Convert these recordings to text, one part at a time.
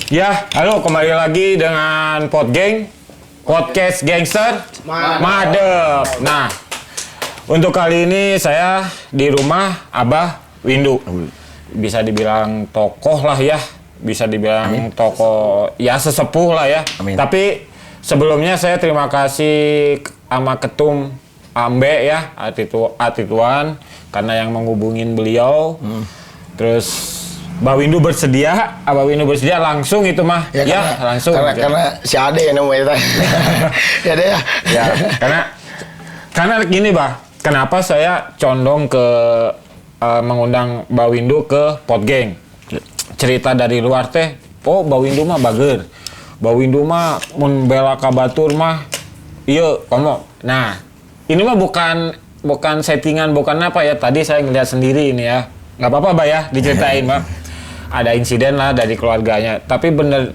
Ya, halo, kembali lagi dengan Podcast Gangster Madep. Nah, untuk kali ini saya di rumah Abah Windu. Bisa dibilang tokoh lah ya, bisa dibilang tokoh ya sesepuh lah ya. Amin. Tapi sebelumnya saya terima kasih sama Ketum Ambe ya, Atituan karena yang menghubungin beliau. Terus Abah Windu bersedia langsung itu mah ya, langsung karena si Ade yang namanya ya deh ya. Ya, karena gini Bah, kenapa saya condong ke mengundang Mbak Windu ke Podgeng. Cerita dari luar teh, Mbak Windu mah bager. Mbak Windu mah mun bela ka batur mah ieu komo. Nah, ini mah bukan settingan, bukan apa ya. Tadi saya ngeliat sendiri ini ya. Nggak apa-apa Mbak ya, diceritain Mbak. Ada insiden lah dari keluarganya, tapi bener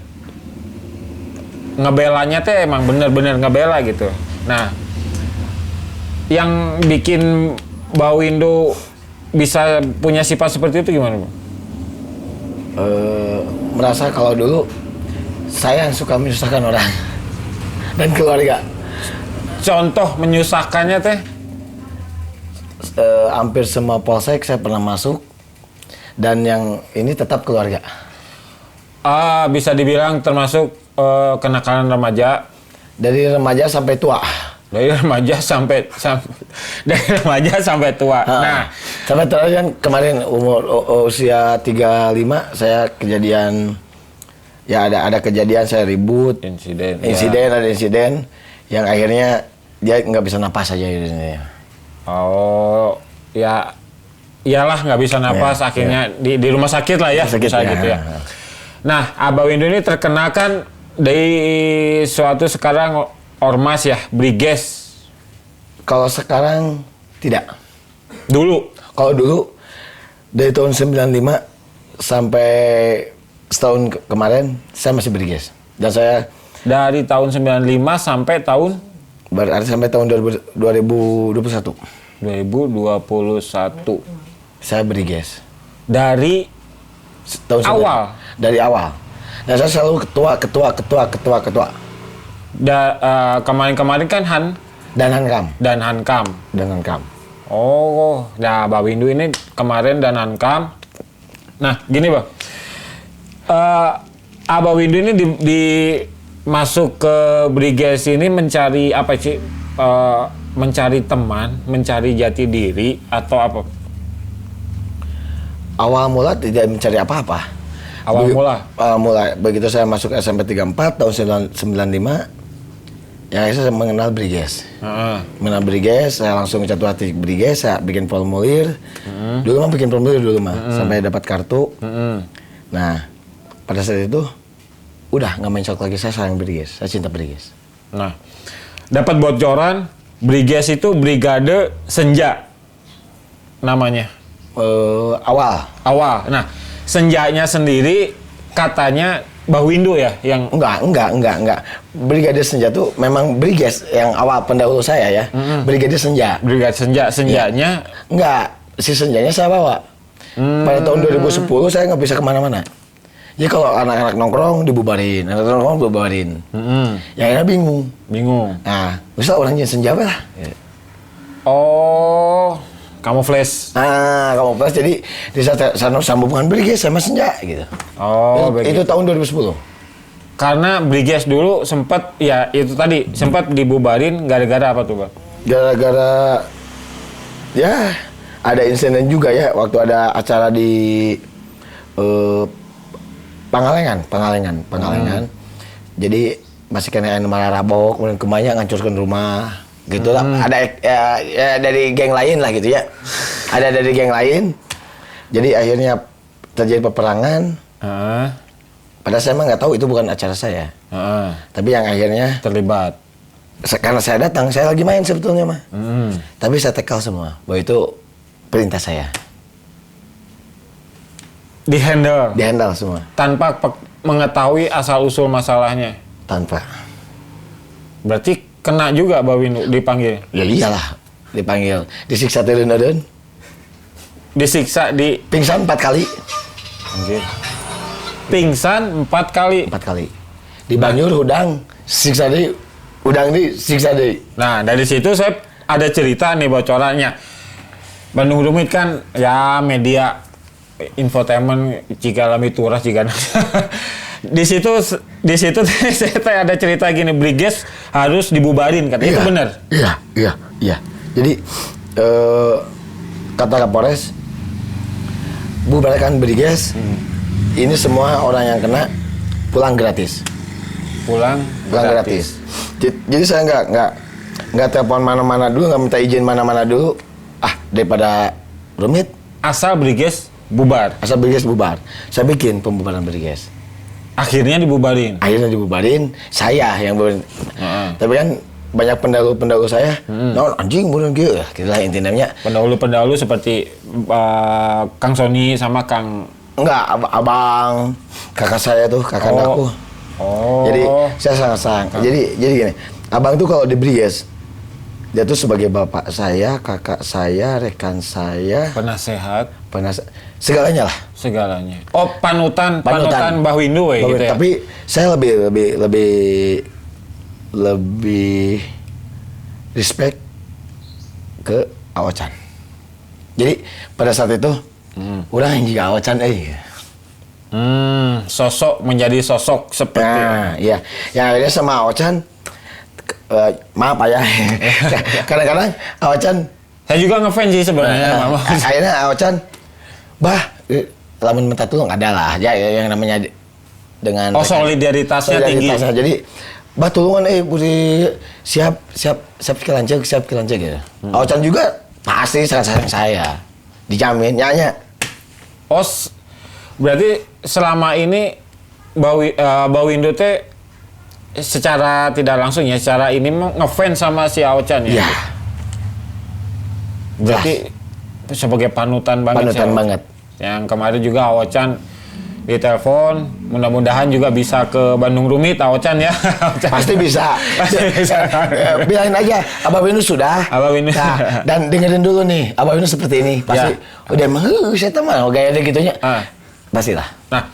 ngebelanya teh emang bener-bener ngebela gitu. Nah, yang bikin Mbak Windu bisa punya sifat seperti itu gimana, Bang? Merasa kalau dulu saya yang suka menyusahkan orang dan keluarga. Contoh menyusahkannya teh? Hampir semua polsek saya pernah masuk, dan yang ini tetap keluarga. Bisa dibilang termasuk kenakalan remaja. Dari remaja sampai tua. Dari remaja sampai tua. Nah, sampai terakhir kan kemarin usia 35 saya kejadian, ya ada kejadian saya ribut. Insiden ya. Ada insiden yang akhirnya dia nggak bisa napas aja ini. Oh, ya iyalah nggak bisa napas, akhirnya di rumah sakit lah ya, sakit ya. Gitu ya. Nah, Abah Windu ini terkenal kan dari suatu sekarang ormas ya, Briges. Kalau sekarang tidak. Kalau dulu dari tahun 95 sampai setahun kemarin saya masih Briges. Dan saya dari tahun 95 sampai tahun berarti sampai tahun 2021. 2021. Saya Briges. Dari tahun awal? Dari awal. Dan saya selalu ketua. Kemarin kan Dan Hankam. Oh, nah Mbak Windu ini kemarin dan Hankam. Nah, gini Bang. Abah Windu ini di masuk ke Briges ini mencari apa sih? Mencari teman, mencari jati diri atau apa? Awal mula tidak mencari apa-apa. Awal mula begitu saya masuk SMP 34 tahun 95, ya saya mengenal Briges. Mengenal Briges, saya langsung jatuh hati Briges, saya bikin formulir. Dulu mah bikin formulir sampai dapat kartu. Nah, pada saat itu udah nggak main shot lagi, saya sayang Briges, saya cinta Briges. Nah, dapat bocoran Briges itu Brigade Senja namanya. Awal. Nah, Senjanya sendiri katanya Mbah Windu ya yang enggak. Brigade Senja tuh memang Briges yang awal pendahulu saya ya. Brigade Senja. Brigade Senjanya enggak, si Senjanya saya bawa. Pada tahun 2010 saya nggak bisa kemana-mana. Jadi kalau anak-anak nongkrong dibubarin, Ya akhirnya bingung. Nah, misal orangnya Senja lah. Oh, kamuflase. Kamuflase. Jadi di saat sambungan Briges sama Senja gitu. Oh, itu tahun 2010. Karena Briges dulu sempat dibubarin gara-gara apa tuh, Bang? Gara-gara ya ada insiden juga ya waktu ada acara di Pangalengan. Jadi masih kena malah rabok, kemudian kemanya ngancurkan rumah, gitu lah. Ada ya, dari geng lain lah gitu ya. Ada dari geng lain. Jadi akhirnya terjadi peperangan. Padahal saya emang nggak tahu itu bukan acara saya. Tapi yang akhirnya terlibat. Karena saya datang, saya lagi main sebetulnya mah. Tapi saya tekal semua bahwa itu perintah saya. Dihandle semua. Tanpa mengetahui asal-usul masalahnya? Tanpa. Berarti kena juga Mbak Windu dipanggil? Ya iyalah, dipanggil. Disiksa Disiksa di... Pingsan 4 kali. Anjir. pingsan 4 kali. 4 kali. Di Banjur udang siksa deui. Udang di siksa deui. Nah, dari situ saya ada cerita nih bocorannya. Bandung Rumit kan ya media infotainment jika lami turas jika di situ saya ada cerita gini, Briges harus dibubarin kan. Itu benar? Iya. Jadi kata Kapolres bubarkan Briges. Ini semua orang yang kena pulang gratis. Pulang Gratis. Jadi saya nggak telepon mana-mana dulu, nggak minta izin mana-mana dulu. Daripada rumit. Asal Briges bubar. Saya bikin pembubaran Briges. Akhirnya dibubarin. Saya yang bubarin. Tapi kan banyak pendahulu saya, non anjing bunuh gitu lah intinya. Pendahulu seperti Kang Sony sama Kang. Enggak, abang, kakak saya tuh, kakak aku. Jadi saya sangat. Jadi gini, abang tuh kalau di Briges, dia tuh sebagai bapak saya, kakak saya, rekan saya, penasehat, segalanya lah. Segalanya. Oh, panutan Mbah Windu gitu ya. Tapi saya lebih respect ke Aocan. Jadi pada saat itu orang yang juga Aocan menjadi sosok seperti iya. Yang akhirnya sama Aocan maaf ya. Kadang-kadang Aocan saya juga ngefans sih sebenarnya. Akhirnya Aocan lamun minta tolong ada lah ya yang namanya dengan solidaritasnya tinggi. Jadi tulungan budi siap kilanceg gitu. Aocan juga pasti sangat sayang saya. Dijamin nyanya. Berarti selama ini Mbah Windu teh secara tidak langsung ya, secara ini ngefans sama si Aocan ya. Iya. Berarti sebagai panutan banget. Yang kemarin juga Aocan ditelepon, mudah-mudahan juga bisa ke Bandung Rumit Aocan ya. Pasti bisa. Bilangin aja, Abah Windu sudah. Nah, dan dengerin dulu nih, Abah Windu seperti ini. Pasti udah emang saya teman gaya dia gitunya. Pastilah. Nah,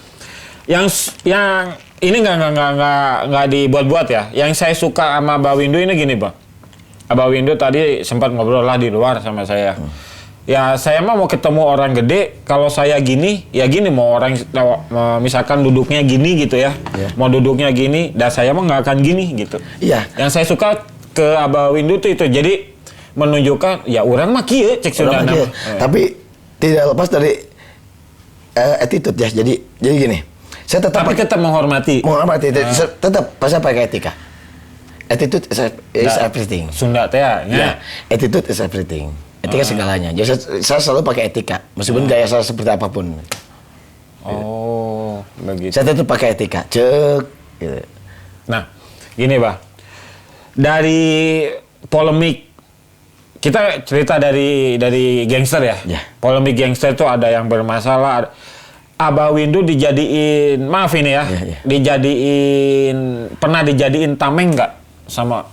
yang ini nggak dibuat-buat ya. Yang saya suka sama Abah Windu ini gini, Bang. Abah Windu tadi sempat ngobrol lah di luar sama saya. Ya saya mah mau ketemu orang gede, kalau saya gini, ya gini mau orang misalkan duduknya gini gitu ya. Mau duduknya gini, dan saya mah nggak akan gini gitu. Iya. Yang saya suka ke Abah Windu itu. Jadi menunjukkan ya orang mah kieu cek Sundana. Tapi tidak lepas dari attitude ya. Jadi gini. Saya tetap menghormati. Tetap saya pakai etika. Attitude is everything. Sunda teh ya. Attitude is everything. Etika segalanya. Jadi saya selalu pakai etika, meskipun gaya saya seperti apapun. Begitu. Saya tetap pakai etika, cek. Gitu. Nah, gini Bah, dari polemik kita cerita dari gangster ya. Polemik gangster itu ada yang bermasalah. Abah Windu dijadiin, maaf ini ya, pernah dijadiin tameng nggak sama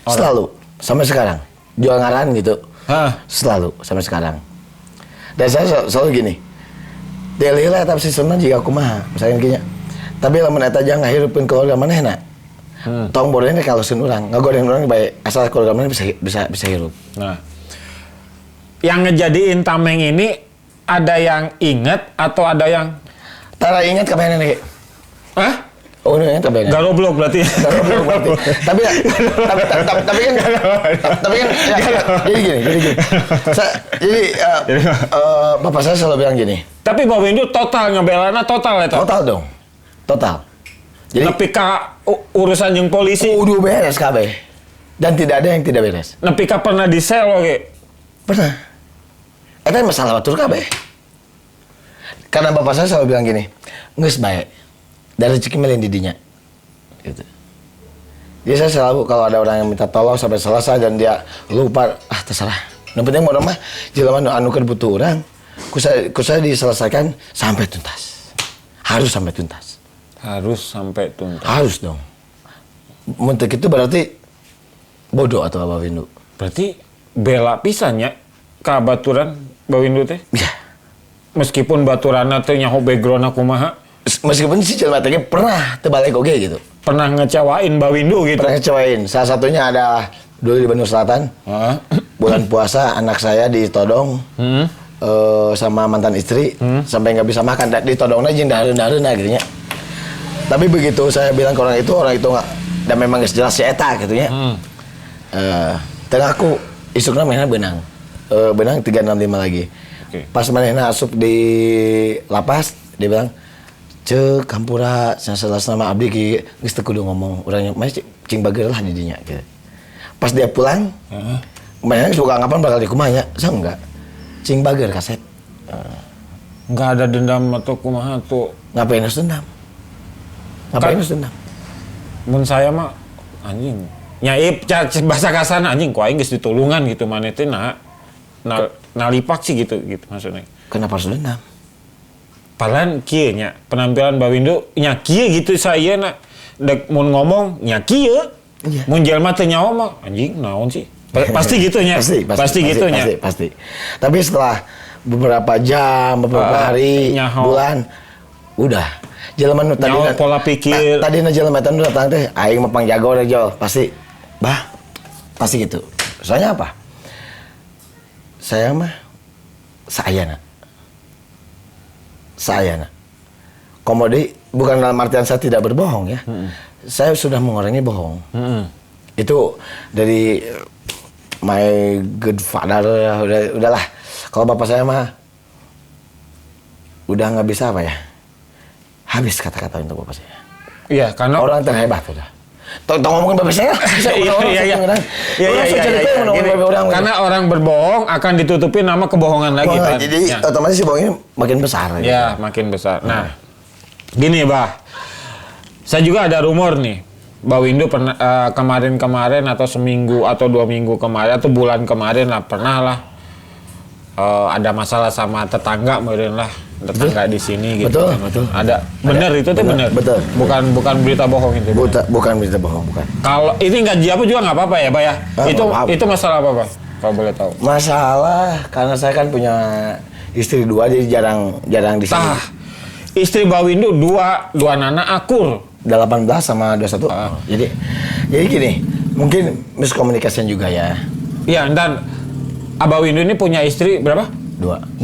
orang? Selalu, sampai sekarang. Jual ngaran gitu. Selalu sampai sekarang. Dan saya selalu gini. Delila tapi sistemnya jika aku mah, misalnya gini. Tapi lamun eta jangan ngahirupkeun keluarga manehna. Tong borengna kalusin urang, ngagoreng urang bae asal keluarga maneh bisa hirup. Nah. Yang ngejadiin tameng ini ada yang inget atau ada yang tara inget ka maneh nih. Oh ini kan tabelnya. Garoblok berarti. Tapi kan jadi gini. Jadi bapak saya selalu bilang gini. Tapi Mbah Windu total ngebelana total itu. Total dong. Total. Jadi nepi ka urusan jeung polisi. Udah beres kabeh. Dan tidak ada yang tidak beres. Nepi ka pernah disel oge. Pernah. Eta masalah batur kabeh. Karena bapak saya selalu bilang gini, geus bae. Dari rezeki melin didinya. Gitu. Jadi saya selalu kalau ada orang yang minta tolong sampai selesai dan dia lupa, terserah. Yang penting mau mah jelema anu keur butuh urang, kusa diselesaikan sampai tuntas. Harus sampai tuntas. Harus dong. Mentek itu berarti bodoh atau Abah Windu. Berarti bela pisannya kabaturan Mbah Windu teh? Iya. meskipun baturana teh nyaho background kumaha, Meskipun si jelema teh pernah terbalik oge gitu. pernah ngecewain Bawindu gitu. Pernah ngecewain. Salah satunya ada dulu di Bandung Selatan. Heeh. Bulan puasa anak saya ditodong sama mantan istri sampai nggak bisa makan. Ditodongnya jeung dahareun-dahareunna gitu nya. Tapi begitu saya bilang ke orang itu nggak, dan memang geus jelas si eta gitu nya. Tengah aku isukna mainnya benang. Benang 365 lagi. Oke. Pas manehna asup di lapas, dia bilang, "Ceuk hampura salah nama abdi ki geus teu kudu ngomong, urang mah cing bager lah di dinya." Gitu. Pas dia pulang, manehna suka ngapan bakal dikumanya, saya enggak. Cing bager kaset. Enggak ada dendam atau kumaha tuh. Ngapain harus dendam? Ngapain harus dendam? Mun saya mah anjing. Nyaip bahasa kasar anjing ku aing geus ditulungan gitu maneh teh nalipak sih gitu maksudnya. Kenapa harus dendam? Padahal kieu nya penampilan Bawindu nya kieu gitu sayeuna dek mun ngomong nya kieu. Iya. Mun jelema teu nyaho mah anjing naon sih? Pasti gitu nya. Pasti gitu nya. Pasti. Tapi setelah beberapa jam, beberapa hari, nyaho. bulan, udah. Jelema nu tadi Nyaho pola pikir. Tadi na jelema tadi datang teh aing mah pangjago da Jo. Pasti gitu. Soalnya apa? Saya mah sayana. Komodi bukan dalam artian saya tidak berbohong ya. Saya sudah mengurangi bohong. Itu dari my good father ya, udahlah. Kalau bapak saya mah udah nggak bisa apa ya? Habis kata-kata untuk bapak saya. Iya, karena Orang terhebat udah. Tolong ngomongin bapak saya. Iya. Karena orang berbohong akan ditutupi nama kebohongan lagi kan. Jadi otomatis si bohongnya makin besar. Ya, makin besar. Nah, gini, Bah. Saya juga ada rumor nih. Bawindu pernah kemarin-kemarin atau seminggu atau 2 minggu kemarin atau bulan kemarin lah pernah lah ada masalah sama tetangga meureun lah. Tetangga di sini gitu. Betul. Ada. Benar itu tuh benar. Betul. Bukan berita bohong itu. Bukan berita bohong, bukan. Kalau ini nggak jawab juga nggak apa-apa ya, Pak ya. Itu masalah apa, Pak? Kalau boleh tahu. Masalah karena saya kan punya istri 2 jadi jarang di sini. Istri Bawindu 2 anak akur. 18 sama 21. Jadi gini, mungkin miskomunikasi juga ya. Iya, dan Abah Windu ini punya istri berapa? 2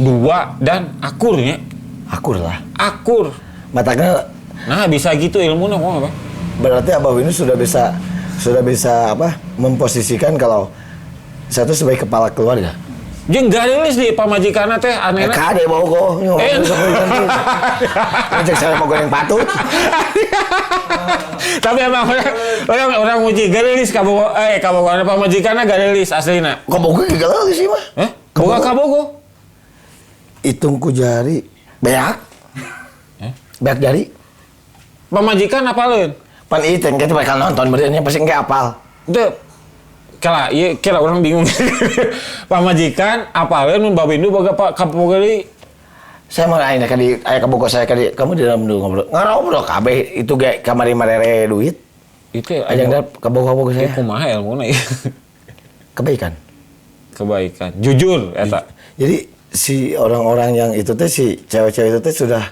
dan akurnya. Akur lah. Akur. Matanya. Nah, bisa gitu ilmunya ngomong apa? Berarti Abah Windu sudah bisa apa? Memposisikan kalau saya itu sebagai kepala keluarga. Dia nggak rilis di pamajikanna teh anehna. Kade mau kok. Ngecek saya mau goreng patut. Tapi emang orang uji gak rilis kabogo pamajikanna gak rilis aslina. Kabogo gak rilis sih mah. Boga kabogo. Hitung ku jari beak. Beak jari. Pamajikan apaleun? Pan iten kita bakal nonton berarti pasti engke apal. Teu kira orang bingung. Pamajikan apaleun mun Bawindu boga kabogo deui. Saya mau nanya aya kabogo saya kamu di dalam dulu ngobrol kabeh itu ge kamari marere duit. Itu aja kabogo saya. Kumaha ilmuna ieu? Kebaikan. Jujur eta. Jadi si orang-orang yang itu teh si cewek-cewek itu teh sudah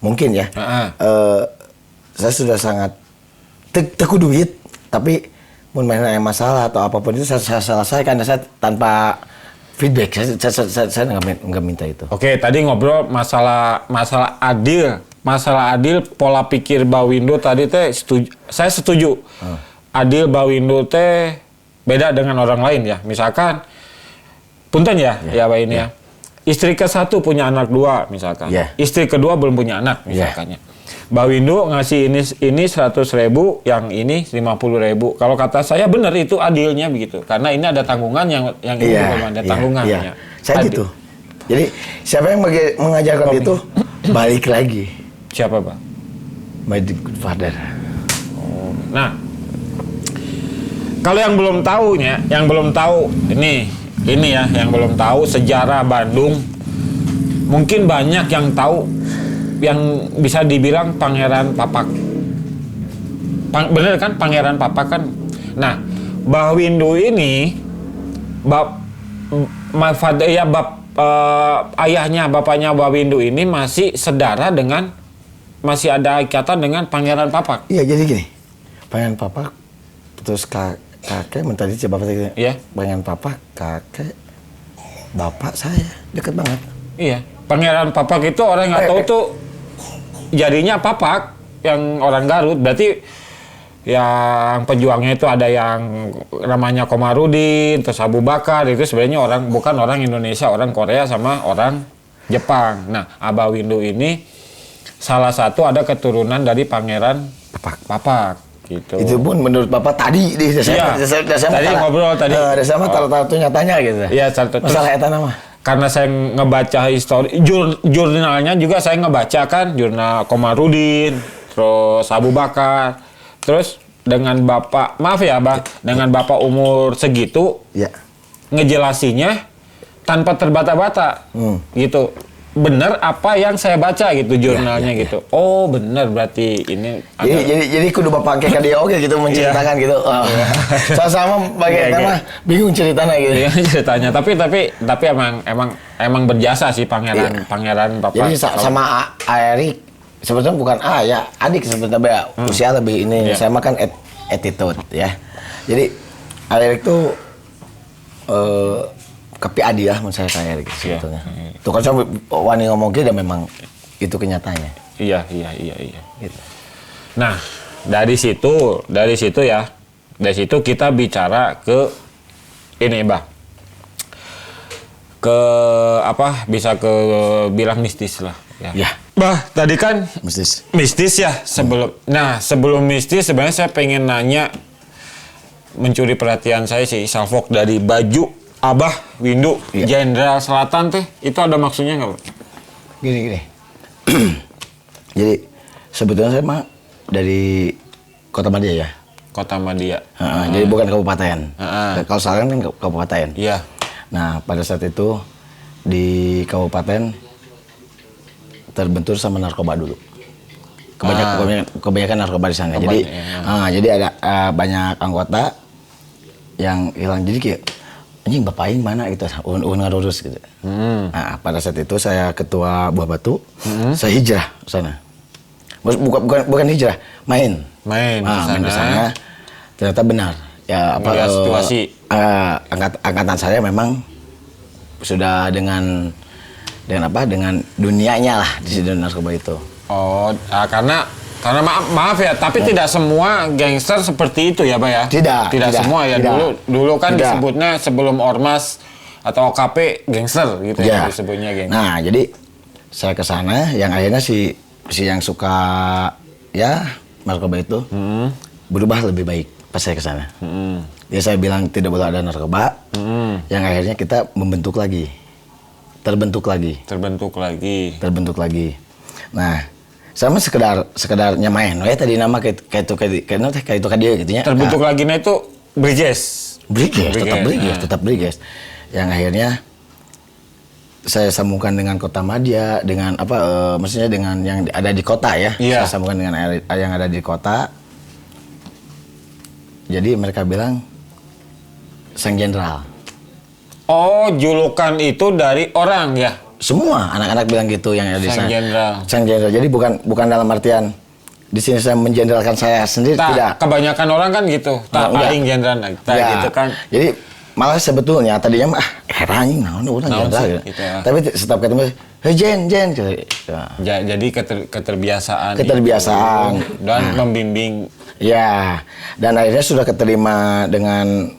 mungkin ya. Saya sudah sangat teku duit tapi mun mana yang masalah atau apapun itu saya selesaikan saya tanpa feedback. Saya nggak minta itu. Oke, tadi ngobrol masalah adil. Masalah adil pola pikir Bawindu tadi teh saya setuju. Adil Bawindu teh beda dengan orang lain ya. Misalkan punten ya Pak ini ya. Istri ke-1 punya anak 2 misalkan. Istri kedua belum punya anak misalkannya. Bawindu ngasih ini 100.000, yang ini 50.000. Kalau kata saya benar itu adilnya begitu. Karena ini ada tanggungan yang ini belum ada tanggungannya. Saya gitu. Jadi siapa yang mengajarkan itu balik lagi. Siapa, Pak? My good father. Nah, kalau yang belum tahu ini ya, yang belum tahu sejarah Bandung, mungkin banyak yang tahu, yang bisa dibilang Pangeran Papak. Bener kan Pangeran Papak kan? Nah, Bawindu ini bab ayahnya, bapaknya Mbak Windu ini masih masih ada ikatan dengan Pangeran Papak. Iya, jadi gini. Pangeran Papak, terus kakek, tadi bapak tadi. Iya. Pangeran Papak, kakek, bapak saya deket banget. Iya. Pangeran Papak itu orang nggak tahu tuh jadinya Papak yang orang Garut. Berarti yang pejuangnya itu ada yang namanya Komarudin, terus Abu Bakar, itu sebenarnya bukan orang Indonesia, orang Korea sama orang Jepang. Nah, Abah Windu ini salah satu ada keturunan dari Pangeran Papak gitu. Itu pun menurut bapak tadi tadi ngobrol tadi. Sama taruh-taruh nyatanya gitu. Iya, masalah eta nama. Karena saya ngebaca histori jurnalnya juga saya ngebaca kan, jurnal Komarudin, terus Abu Bakar. Terus dengan bapak, maaf ya, dengan bapak umur segitu, ya, ngejelasinnya tanpa terbata-bata, gitu. Bener apa yang saya baca gitu jurnalnya gitu. Oh bener berarti ini. Jadi kudu bapak kayak dia oke gitu menceritakan gitu. Oh. Sama bagaimana bingung ceritanya gitu. Bingung ceritanya. Tapi emang berjasa sih pangeran Bapak. Jadi sama Erik sebetulnya bukan ya adik sebetulnya usia lebih ini. Saya makan attitude ya. Jadi Erik tuh kepi adiah menurut saya kayak gitu sebetulnya. Tuh kan saya wani ngomong gitu memang itu kenyataannya. Iya. Gitu. Nah, dari situ kita bicara ke ini, Bah. Ke bisa ke bilang mistis lah ya. Bah, tadi kan mistis ya sebelum mistis sebenarnya saya pengen nanya mencuri perhatian saya sih salfok dari baju Abah Windu, Jenderal Selatan teh, itu ada maksudnya nggak, Pak? Gini. Jadi sebetulnya saya mah dari Kota Madia ya. Kota Madia. Jadi bukan kabupaten. Kalau sekarang kan kabupaten. Iya. Nah pada saat itu di kabupaten terbentur sama narkoba dulu. Kebanyakan narkoba di sana. Jadi ada banyak anggota yang hilang. Jadi kayak anjing bapak aing mana gitu, ngarurus gitu. Nah pada saat itu saya ketua Buah Batu, saya hijrah ke sana. Bukan hijrah, main di sana. Ternyata benar. Ya situasi. Angkatan saya memang sudah dengan dunianya lah di dunia narkoba itu. Oh, karena maaf ya, tapi tidak semua gangster seperti itu ya, Pak ya? Tidak semua ya. Dulu kan disebutnya sebelum Ormas atau OKP gangster gitu ya disebutnya gangster. Nah, jadi saya ke sana yang akhirnya si yang suka ya narkoba itu berubah lebih baik pas saya ke sana. Dia saya bilang tidak boleh ada narkoba. Yang akhirnya kita terbentuk lagi. Nah, sama sekedar nyamain tadi nama kayak itu dia gitu ya. Terbentuk lagi itu tetap Briges. Yang akhirnya saya sambungkan dengan Kota Madia dengan maksudnya dengan yang ada di kota ya. Saya sambungkan dengan yang ada di kota. Jadi mereka bilang Sang Jenderal. Oh, julukan itu dari orang ya? Semua anak-anak bilang gitu yang ada di sana. Sang Jenderal. Jadi bukan dalam artian di sini saya menjenderalkan saya sendiri, tidak. Kebanyakan orang kan gitu. Aing jenderal gitu kan. Jadi malah sebetulnya tadinya anjing naon jenderal gitu. Tapi setiap ketemu Jen gitu. Jadi keterbiasaan. Dan membimbing. Ya. Dan akhirnya sudah keterima dengan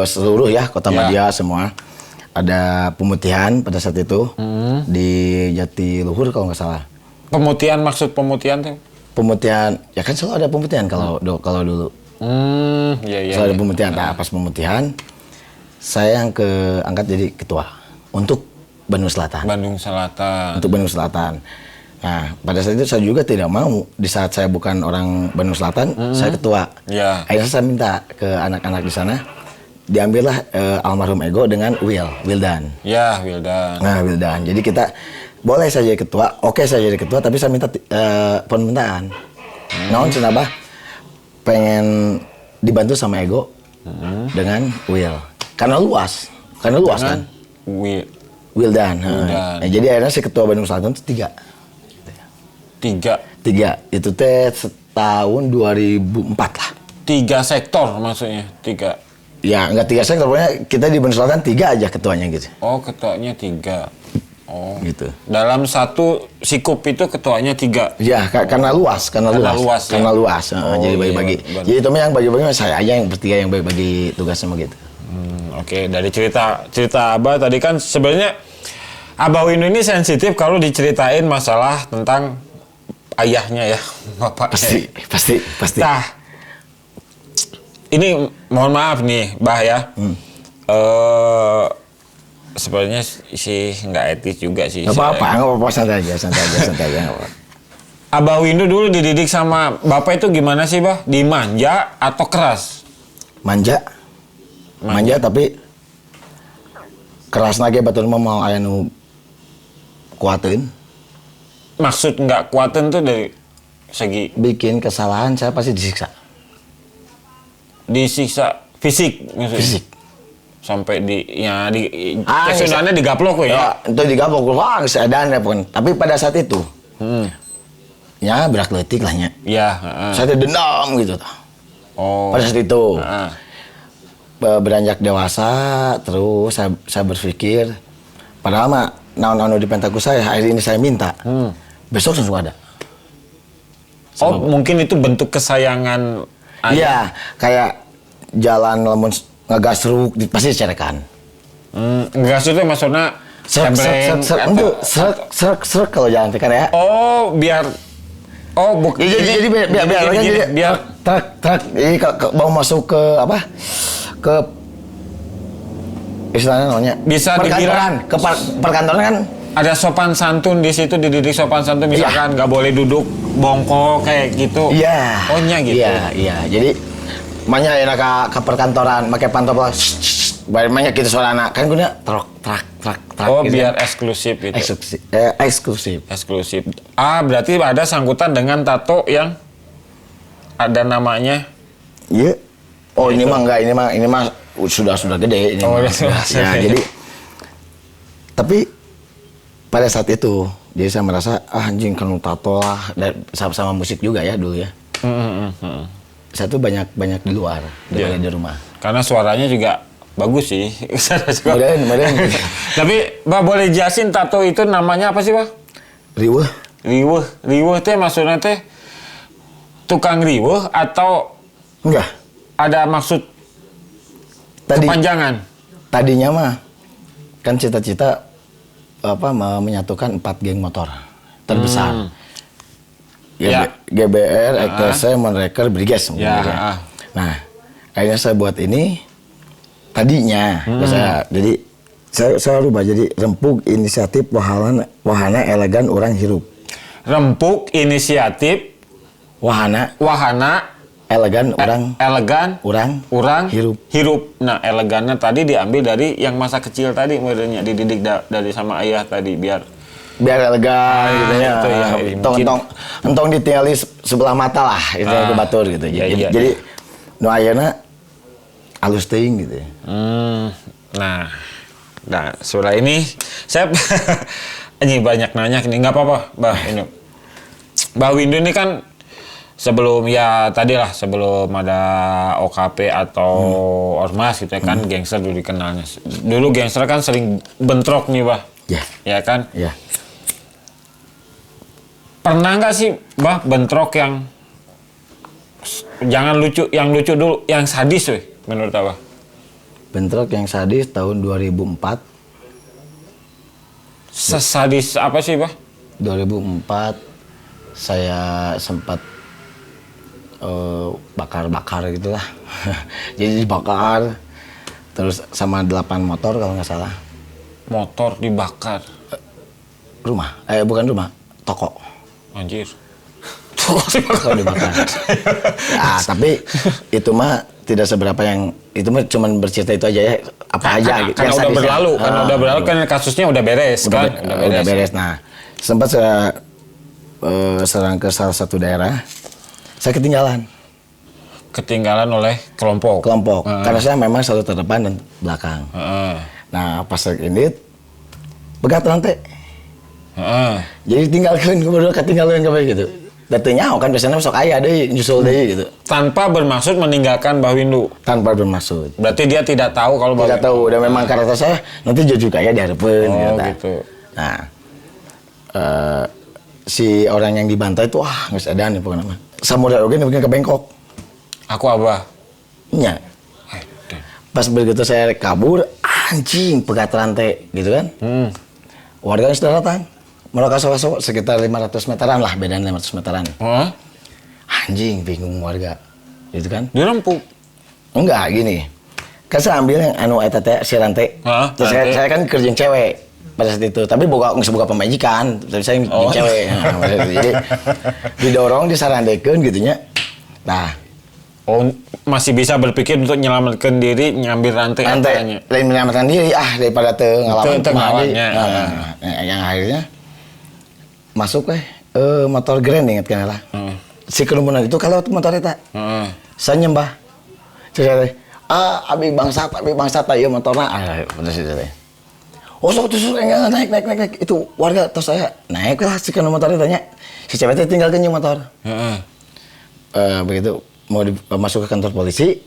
seluruh ya Kota Madia semua. Ada pemutihan pada saat itu di Jatiluhur kalau nggak salah. Pemutihan maksud pemutihan tuh? Pemutihan ya kan selalu ada pemutihan kalau dulu. Selalu ada pemutihan. Nah, pas pemutihan saya yang angkat jadi ketua untuk Bandung Selatan. Untuk Bandung Selatan. Nah pada saat itu saya juga tidak mau di saat saya bukan orang Bandung Selatan saya ketua. Akhirnya saya minta ke anak-anak di sana. Diambillah almarhum Ego dengan Wildan. Ya, Wildan. Nah, Wildan. Jadi kita boleh saya jadi ketua, oke saya jadi ketua, tapi saya minta permintaan. Naon cenah pengen dibantu sama Ego dengan Will. Karena luas kan. Wildan. Wildan. Nah, jadi akhirnya si ketua Bandung Selatan itu 3. 3. Itu teh tahun 2004 lah. 3 sektor maksudnya, 3. Ya, enggak 3 sektor, pokoknya kita di Bandung Selatan 3 aja ketuanya gitu. Oh, ketuanya 3. Oh. Gitu. Dalam satu sikup itu ketuanya 3. Ya, karena luas. Karena luas. Oh, Jadi bagi-bagi. Iya, Jadi itu mah yang bagi-bagi saya aja yang bertiga yang bagi tugasnya gitu. Oke, dari cerita Abah tadi kan sebenarnya Abah Windu ini sensitif kalau diceritain masalah tentang ayahnya ya, bapaknya. Pasti. Nah, ini mohon maaf nih, Bah ya. Sebenarnya sih nggak etis juga sih. Nggak apa-apa, santai aja. Abah Windu dulu dididik sama bapak itu gimana sih, Bah? Dimanja atau keras? Manja tapi keras lagi batur mah mau aya nu kuatin. Maksud nggak kuatin tuh dari segi Bikin kesalahan saya pasti disiksa. Disiksa fisik maksudnya. Fisik. Sampai kesudahannya digaplok ya. Itu digaplok wah geus edan ya pun. Tapi pada saat itu ya berak leutik lah nya. Iya, Saya teh dendam gitu tah. Oh. Pada saat itu. Beranjak dewasa terus saya berpikir padahal mah naon-naon di pentaku saya hari ini saya minta. Besok langsung ada. Oh, mungkin itu bentuk kesayangan ayah. Iya, kayak jalan lamun ngegasruk pasti dicerekan. Ngegasruk itu maksudnya Serek kalau jalan tekan ya. Oh, biar bukan. Jadi biar truk ini mau masuk ke apa? Ke istilahnya namanya bisa dibilang ke perkantoran kan ada sopan santun di situ, dididik sopan santun misalkan nggak boleh duduk bongkok kayak gitu. Iya. Oh nya gitu. Iya. Jadi makanya enak ke perkantoran pakai pantopel banyak gitu suara anak kan guna truk. Oh gitu. biar eksklusif gitu. Eksklusif. Berarti ada sangkutan dengan tato yang ada namanya. Iya. Oh ini mah enggak, ini mah sudah gede ini. Oh, sudah. Ya, jadi tapi pada saat itu jadi saya merasa anjing kan tato lah dan sama musik juga ya dulu ya. Saya tuh banyak di luar daripada di rumah. Karena suaranya juga bagus sih. Meren. Tapi Bah boleh jelasin tato itu namanya apa sih, Bah? Riweuh teh maksudnya teh tukang riweuh atau enggak? Ada maksud kepanjangan? Tadinya mah kan cita-cita menyatukan 4 geng motor terbesar. GBR, EKC, Monreker, Briges. Nah, akhirnya saya buat ini tadinya. Jadi saya rubah jadi Rempuk Inisiatif Wahana Elegan Urang Hirup. Rempuk Inisiatif Wahana Elegan Urang Hirup. Nah, elegannya tadi diambil dari yang masa kecil tadi, modelnya dididik dari sama ayah tadi biar elegan gitu ya. Entong ditinggali sebelah mata lah itu ke batur gitu. Jadi nu ayeuna alus teuing gitu. Nah, setelah ini saya ini banyak nanya ini nggak apa-apa, Bah. Ini Bah Windu ini kan sebelum ada OKP atau Ormas gitu ya kan gangster dulu dikenalnya. Dulu gangster kan sering bentrok nih, Bah. Ya kan? Iya. Pernah nggak sih, Bah, bentrok yang jangan lucu, yang lucu dulu, yang sadis weh menurut Abah? Bentrok yang sadis tahun 2004. Sesadis apa sih, Bah? 2004 saya sempat bakar gitu lah. Jadi dibakar terus sama 8 motor kalau nggak salah. Motor dibakar. Rumah, bukan rumah, toko. Anjir. Toko dibakar. Ya, tapi itu mah tidak seberapa yang itu mah cuma bercerita itu aja ya. Aja gitu. Karena udah berlalu kan kasusnya udah beres kan. Udah beres. Nah, sempat saya serang ke salah satu daerah. Saya ketinggalan oleh kelompok. Karena saya memang selalu terdepan dan belakang. Nah, pas ini Pegatan teh. Heeh. Jadi tinggalkan kemudian ketinggalan kabeh gitu. Da teu nyaho kan biasanya sok aya deui nyusul deui gitu. Tanpa bermaksud meninggalkan Mbah Windu. Tanpa bermaksud. Berarti dia tidak tahu kalau Mbah Tidak Windu. tahu, udah memang karakter saya nanti juga ya diharapin Oh, gitu. gitu. Nah, si orang yang dibantai itu geus edan nih pokoknya mah. Samurai oge bikin ke Bangkok. Aku Abah. Nya. Pas begitu saya kabur, anjing pegatan teh gitu kan. Warga sudah datang. Mereka sosok sekitar 500 meteran lah, bedanya 500 meteran. Heeh. Anjing bingung warga. Gitu kan. Dirempuk. Enggak gini. Kan saya ambil yang anu eta teh si rantai. Terus saya kan kerja cewek pada saat itu. Tapi geus boga pemajikan, tapi saya kerja cewek. Nah, jadi didorong disarandekeun gitu nya. Nah, masih bisa berpikir untuk menyelamatkan diri, ngambil rantai. Lain menyelamatkan diri daripada ngalamin pengalamannya. Yang akhirnya masuk motor Grand ingat kan lah. Si kerumunan itu kalau motor eta. Saya nyembah. Terus abi bangsat ayo motorna. Terus itu teh. Sok naik itu warga terus saya naik lah si motor eta nya. Si cewek teh tinggalkeun jeung motor. Begitu mau masuk ke kantor polisi,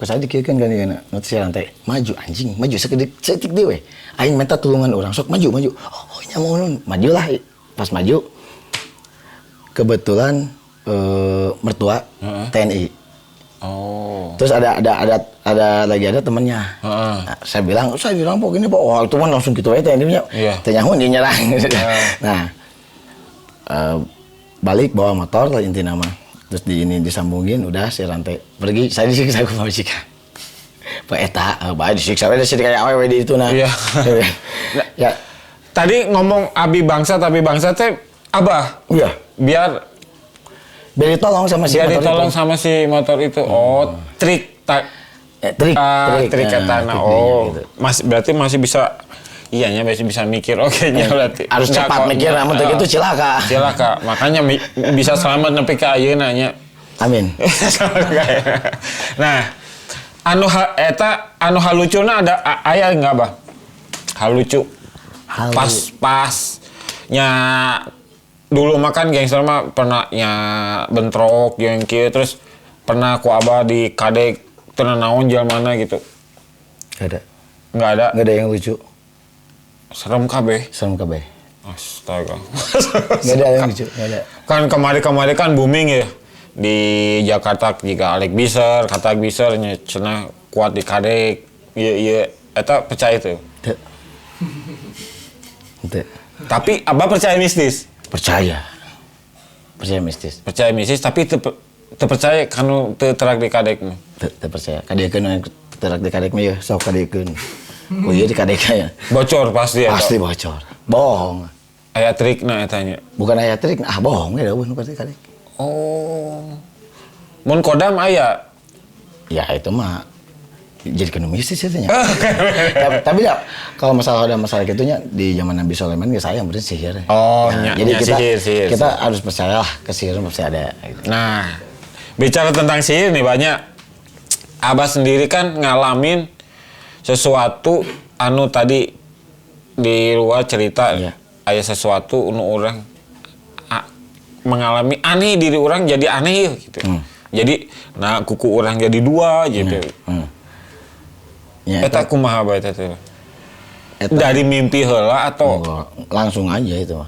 saya dikirkan kan nanti saya rantai maju anjing maju sekedik dewe aing minta tulungan orang sok maju oh nyamun majulah pas maju kebetulan mertua TNI terus ada temannya nah, saya bilang saya dirampok ini pak itu kan langsung gitu aja TNI-nya ternyahun dia nyerang nah balik bawa motor lah inti nama terus disambungin udah saya rantai pergi saya disiksa aku majikan Pak Eta disiksa ada sih kayak awewe di itu nah iya. Ya tadi ngomong abi bangsa teh Abah iya biar ditolong sama si motor ditolong itu. sama si motor itu trik katana gitu. Berarti masih bisa iyanya masih bisa mikir nya berarti. Harus cepat mikir namun itu cilaka. Makanya bisa selamat nepi ka ayeuna nya. Amin. Nah, anu halucuna ada aya enggak, Bah? Halucu. Pas-pasnya dulu makan gangster mah pernah nya bentrok yang kieu terus pernah ku Abah di kadek teu naon jelmana gitu. Enggak ada yang lucu. Serem kabeh. Astaga. Nggak ada yang lucu, nggak ada. Kan kemarin kan booming ya di Jakarta jika Alek Biser, kata Biser nya cenah kuat di kadek. Iya eta percaya tuh. Teu. Tapi Abah percaya mistis. Percaya mistis. Percaya mistis tapi teu percaya kanu teu terak di kadek mah. Teu percaya. Kadekeun terak di kadek mah ya sok kadekeun. Oh iya di kadeknya. Bocor pasti ya. Pasti bocor. Bohong. Aya trikna etanya. Bukan aya trik, bohong ya nu pasti kadek. Mun kodam aya. Ya itu mah jadi kena mistis itu nya. Tapi ya kalau masalah gitunya di zaman Nabi Sulaiman ya saya berarti sihir. Jadi kita harus percaya lah ke sihir pasti ada. Gitu. Nah, bicara tentang sihir nih banyak. Abah sendiri kan ngalamin sesuatu anu tadi di luar cerita aya sesuatu anu orang mengalami aneh diri orang jadi aneh gitu. Jadi nah kuku orang jadi dua gitu. Ya, eta kumaha bae eta teh? Dari mimpi heula atau langsung aja itu mah.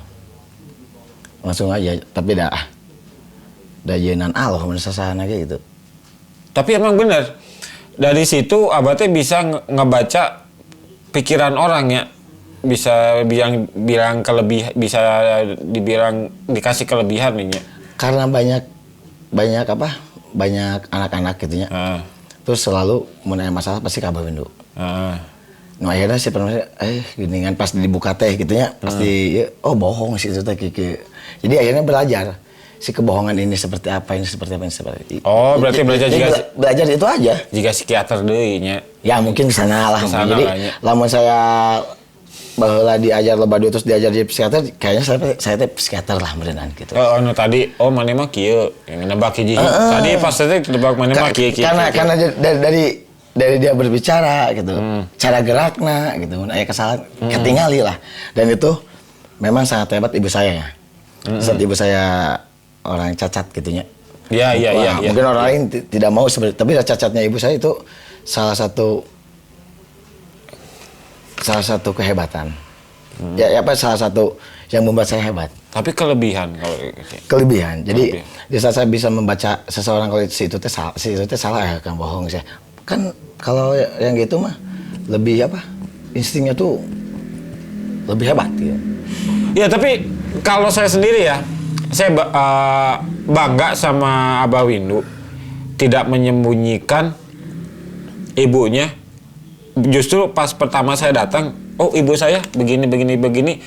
Langsung aja tapi dah yeunaan Allah mun sasana gitu. Tapi emang bener dari situ Abah teh bisa ngebaca pikiran orang ya, bisa bilang kelebih, bisa dibilang dikasih kelebihan nih ya. Karena banyak anak-anak gitunya. Terus selalu menanya masalah pasti ke Abah Windu. No akhirnya si penulis gini kan pas dibuka teh gitunya pasti bohong sih itu teh kiki. Jadi akhirnya belajar si kebohongan ini seperti apa. Berarti belajar itu aja. Jika psikiater deui nya. Ya mungkin kesana lah. Jadi lamun saya baheula diajar lebadu terus diajar jadi psikiater, kayaknya saya teh psikiater lah beneran gitu. Anu tadi maneh mah kieu, yang nebak hiji. Tadi pas teh nebak maneh mah kieu. Karena dari dia berbicara gitu, cara geraknya gitu, aya kesalahan ketinggali lah. Dan itu memang sangat hebat ibu saya ya. Saat ibu saya orang cacat gitunya. Iya. Mungkin orang lain tidak mau seperti, tapi cacatnya ibu saya itu salah satu kehebatan. Salah satu yang membuat saya hebat. Tapi kelebihan kalau Kelebihan. Jadi di saat saya bisa membaca seseorang kalau si itu teh salah ya kan bohong saya. Kan kalau yang gitu mah lebih instingnya tuh lebih hebat gitu. Ya tapi kalau saya sendiri ya, saya bangga sama Abah Windu tidak menyembunyikan ibunya. Justru pas pertama saya datang, oh ibu saya begini.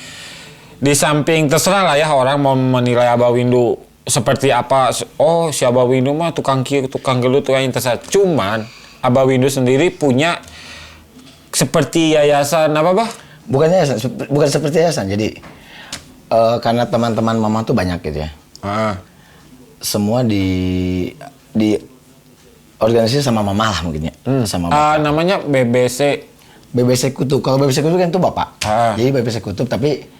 Di samping terserah lah ya orang mau menilai Abah Windu seperti apa. Oh si Abah Windu mah tukang kieu, tukang gelut, tukang terserah. Cuman Abah Windu sendiri punya seperti yayasan apa, Bah? Bukan seperti yayasan. Jadi karena teman-teman mama tuh banyak gitu ya. Semua di organisasi sama mama lah mungkin ya. Sama bapak. Namanya BBC Kutub. Kalau BBC Kutub kan itu bapak. Jadi BBC Kutub, tapi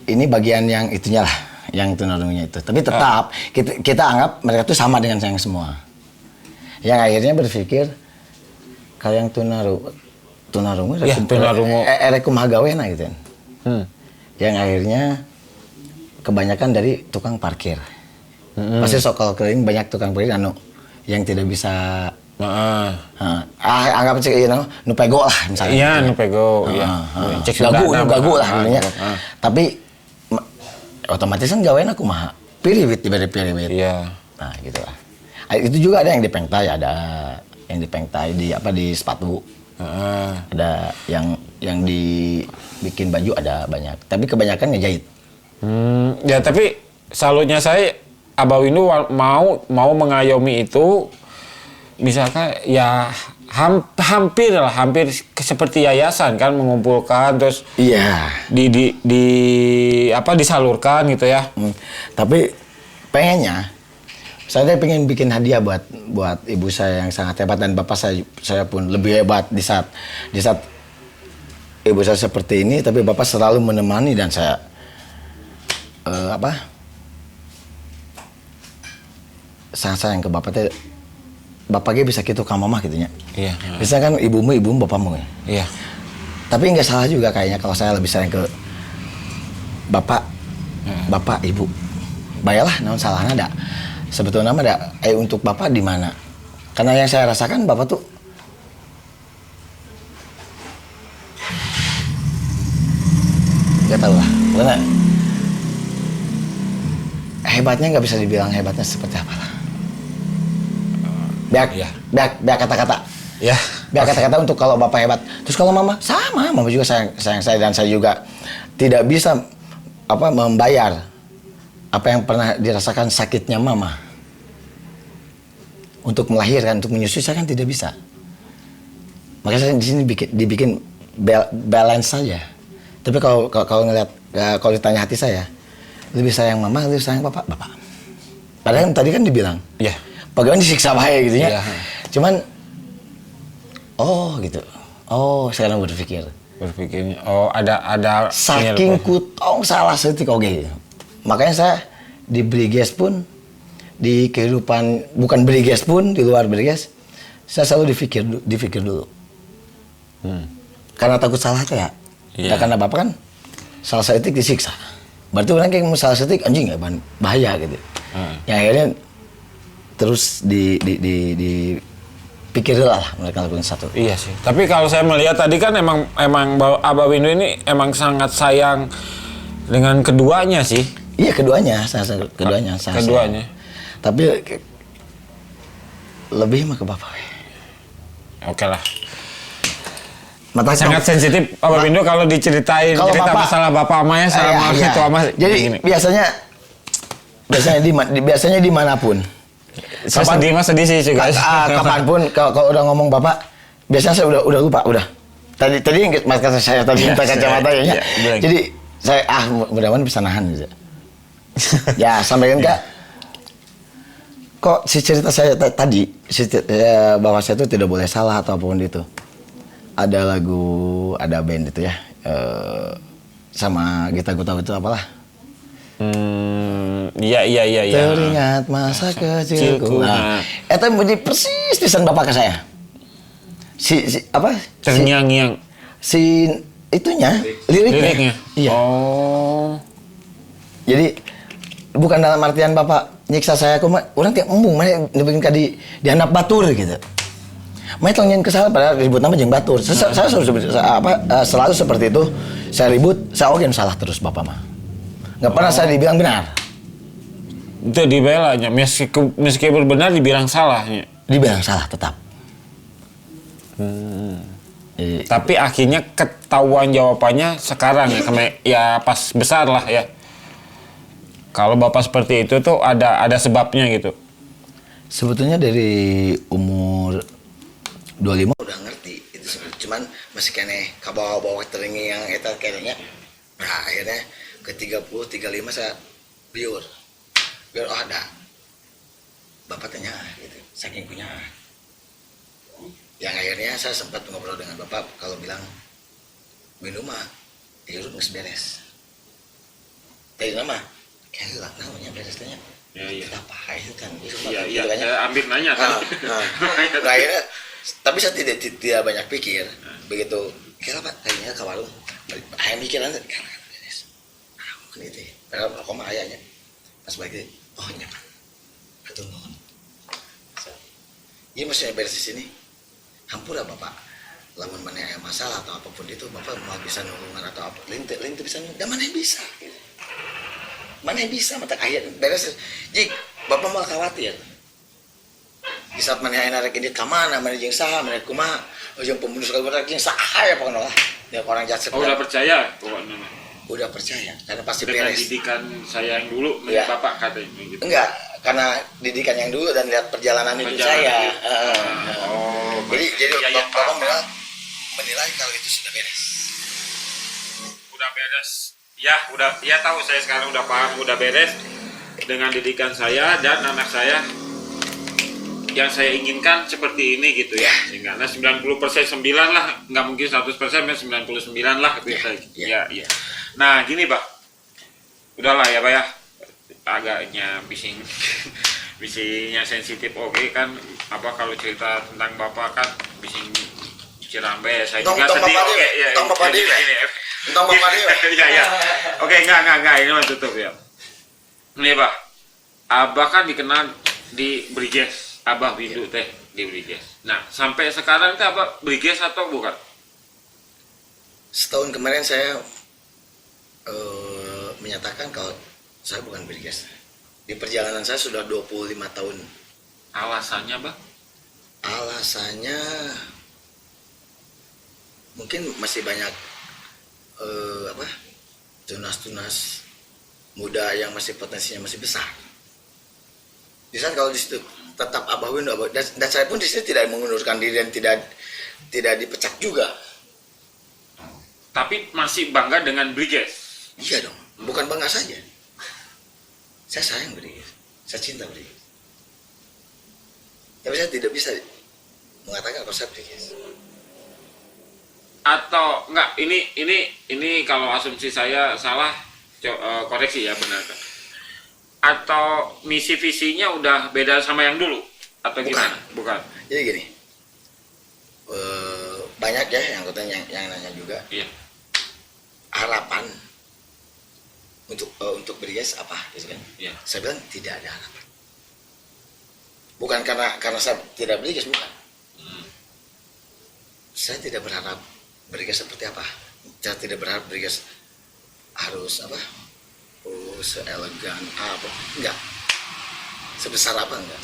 ini bagian yang itunya lah, yang tunarungunya itu. Tapi tetap kita anggap mereka tuh sama dengan saya semua. Yang akhirnya berpikir kalau yang tunarungu kumaha gawena gitu. Yang akhirnya kebanyakan dari tukang parkir. Pasti sok kalau keliling banyak tukang parkir yang tidak bisa anggap cek nu pego lah misalnya. Iya, nu pego, iya. Gagu lah dulunya. Tapi otomatis kan gawena kumaha? Piriwit diberi piriwit. Iya. Nah, gitu lah. Itu juga ada yang dipengtai, di sepatu. Ada yang dibikin baju ada banyak. Tapi kebanyakan ngejahit. Ya tapi salutnya saya Abah Windu mau mengayomi itu, misalkan ya hampir seperti yayasan kan, mengumpulkan terus disalurkan gitu ya. Tapi pengennya saya pengen bikin hadiah buat ibu saya yang sangat hebat, dan bapak saya pun lebih hebat di saat ibu saya seperti ini, tapi bapak selalu menemani dan saya sangat sayang ke bapak teh. Bapaknya bisa gitu ke mama gitu nya. Iya. Bisa kan ibumu bapakmu ya. Iya. Tapi nggak salah juga kayaknya kalau saya lebih sayang ke bapak, ibu. Bayalah, naon salahnya ada. Sebetulnya mah ada untuk bapak di mana? Karena yang saya rasakan bapak tuh nggak tahu lah. Karena hebatnya nggak bisa dibilang hebatnya seperti apa lah. Biar kata-kata. Ya. Biar kata-kata untuk kalau bapak hebat. Terus kalau mama sama, mama juga sayang saya, dan saya juga tidak bisa membayar apa yang pernah dirasakan sakitnya mama. Untuk melahirkan, untuk menyusui saya kan tidak bisa. Makanya saya di sini dibikin balance saja. Tapi kalau ngelihat, kalau ditanya hati saya, lebih sayang mama, lebih sayang bapak. Padahal tadi kan dibilang. Iya. Bagaimana disiksa bahaya gitu ya. Iya. Cuman gitu. Sekarang berpikirnya ada saking kutong salah setik oke. Makanya saya di Briges pun, di kehidupan bukan Briges pun, di luar Briges, saya selalu dipikir dulu. Karena takut salah ya. Ya karena bapak kan salah setik disiksa. Berarti orang kayak mau salah setik anjing ya bahaya gitu. Yang akhirnya terus dipikir lah mereka lakukan satu. Iya sih. Tapi kalau saya melihat tadi kan emang Abah Windu ini emang sangat sayang dengan keduanya sih. Iya keduanya. Tapi lebih mah ke bapak. Oke lah. Sangat sensitif Abah Windu kalau diceritain cerita bapak, masalah bapak amanya sama itu ama. Jadi gini. biasanya dimanapun. Saya sedih sih juga. Kapanpun kalau udah ngomong bapak, biasanya saya udah lupa udah. Tadi yang kata saya tadi minta kacamata ya. Jadi saya mudah-mudahan bisa nahan gitu. Ya sampaikan Kak. kok si cerita saya tadi bahwa saya itu tidak boleh salah atau apapun itu. Ada lagu, ada band itu ya, sama Gita Gutawa itu apalah. Iya. Teringat masa kecilku. Nah, itu bunyi persis pisan bapak ke saya. Si apa? Terngiang-ngiang. Si itunya, liriknya. Iya. Oh. Jadi bukan dalam artian bapak nyiksa saya, orang tiap embung mana dibikin di anak batur gitu. Mana tongin kesalahan pada ribut nama jeung batur. Saya selalu seperti itu. Saya ribut, saya oke salah terus bapak mah. Nggak pernah saya dibilang benar. Itu dibelanya, meskipun benar dibilang salahnya. Dibilang salah tetap. Tapi akhirnya ketahuan jawabannya sekarang ya, ya pas besar lah ya. Kalau bapak seperti itu tuh ada sebabnya gitu. Sebetulnya dari umur 25 udah ngerti itu sebenarnya, cuman masih kene kabawa-bawa teringi yang eta kayaknya. Nah akhirnya ke 30, 35 saya biar ada bapak tanya gitu, saking punya. Yang akhirnya saya sempat ngobrol dengan bapak kalau bilang minum mah hirup nggak beres. Tadi nama kayak lah namanya beres tanya. Iya. Apa itu kan? Iya. Saya ambil nanya kan. Nah, akhirnya tapi saya tidak banyak pikir. Begitu kira pak tadinya ke warung, ayam mikiran karena beres. Mungkin itu. Padahal rokok mah ayahnya. Pas balik oh nyaman. Betul mohon. Iya maksudnya beres di sini. Hampura bapak. Lamun mana ada masalah atau apapun itu bapak mau bisa nulungan atau apa. Lintu bisa nulungan. Mana yang bisa. Gitu. Mana yang bisa mata ayat beres. Jik bapak malah khawatir. Di saat mana yang narik ini kemana, mana yang sah, mana kumaha, yang pembunuh sekali narik yang sah ya pokoknya lah. Ya orang jahat. Oh, udah percaya pokoknya. Udah percaya karena pasti dengan beres. Didikan saya yang dulu ya. Bapak katanya gitu. Enggak, karena didikan yang dulu dan lihat perjalanan hidup saya. Jadi ya, bapak menilai kalau itu sudah beres. Udah beres. Ya, ya tahu saya sekarang udah paham, udah beres dengan didikan saya dan anak saya yang saya inginkan seperti ini gitu ya. Sehingga 90% 9 lah, nggak mungkin 100%, 99 lah gitu ya. Iya. Nah, gini, Pak. Udahlah ya, Pak ya. Agaknya bisingnya sensitif. Oke kan, apa kalau cerita tentang Bapak kan bising Cirambe, saya juga sedih. Oke, ya. Ya. Oke, enggak, ini mah tutup ya. Ini, Pak. Abah kan dikenal di Briges. Abah Windu teh di Briges. Nah, sampai sekarang teh Abah Briges atau bukan? Setahun kemarin saya menyatakan kalau saya bukan Briges. Di perjalanan saya sudah 25 tahun. Alasannya, Bah? Alasannya mungkin masih banyak tunas-tunas muda yang masih potensinya masih besar. Di saat kalau di situ tetap Abah Windu, dan saya pun di sini tidak mengundurkan diri dan tidak dipecat juga. Tapi masih bangga dengan Briges? Iya dong, bukan bangga saja. Saya sayang Briges, saya cinta Briges. Tapi saya tidak bisa mengatakan kalau saya Briges. Atau enggak, ini kalau asumsi saya salah, koreksi ya, benar kan? Atau misi visinya udah beda sama yang dulu atau gimana? Bukan. Jadi gini, banyak ya yang nanya juga. Iya. Harapan untuk Briges apa, gitu kan? Iya. Saya bilang tidak ada harapan. Bukan karena saya tidak Briges, bukan. Saya tidak berharap Briges seperti apa. Saya tidak berharap Briges harus apa? Seelegan apa, enggak, sebesar apa enggak.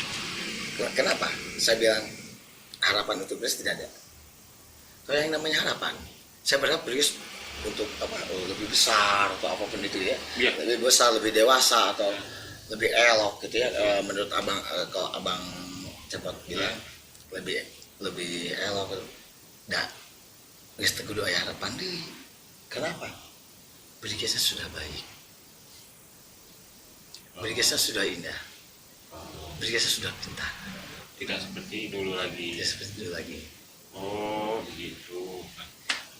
Kenapa? Saya bilang harapan untuk Briges tidak ada. Kalau yang namanya harapan, saya berharap Briges untuk apa? Lebih besar atau apapun itu ya. Lebih besar, lebih dewasa atau lebih elok gitu ya. Menurut abang, kalau abang cepat bilang lebih elok. Nah, Briges teguh doa harapan di. Kenapa? Brigesnya sudah baik. Brigesnya sudah indah. Briges sudah pintar. Tidak seperti dulu lagi. Tidak seperti dulu lagi. Oh, begitu.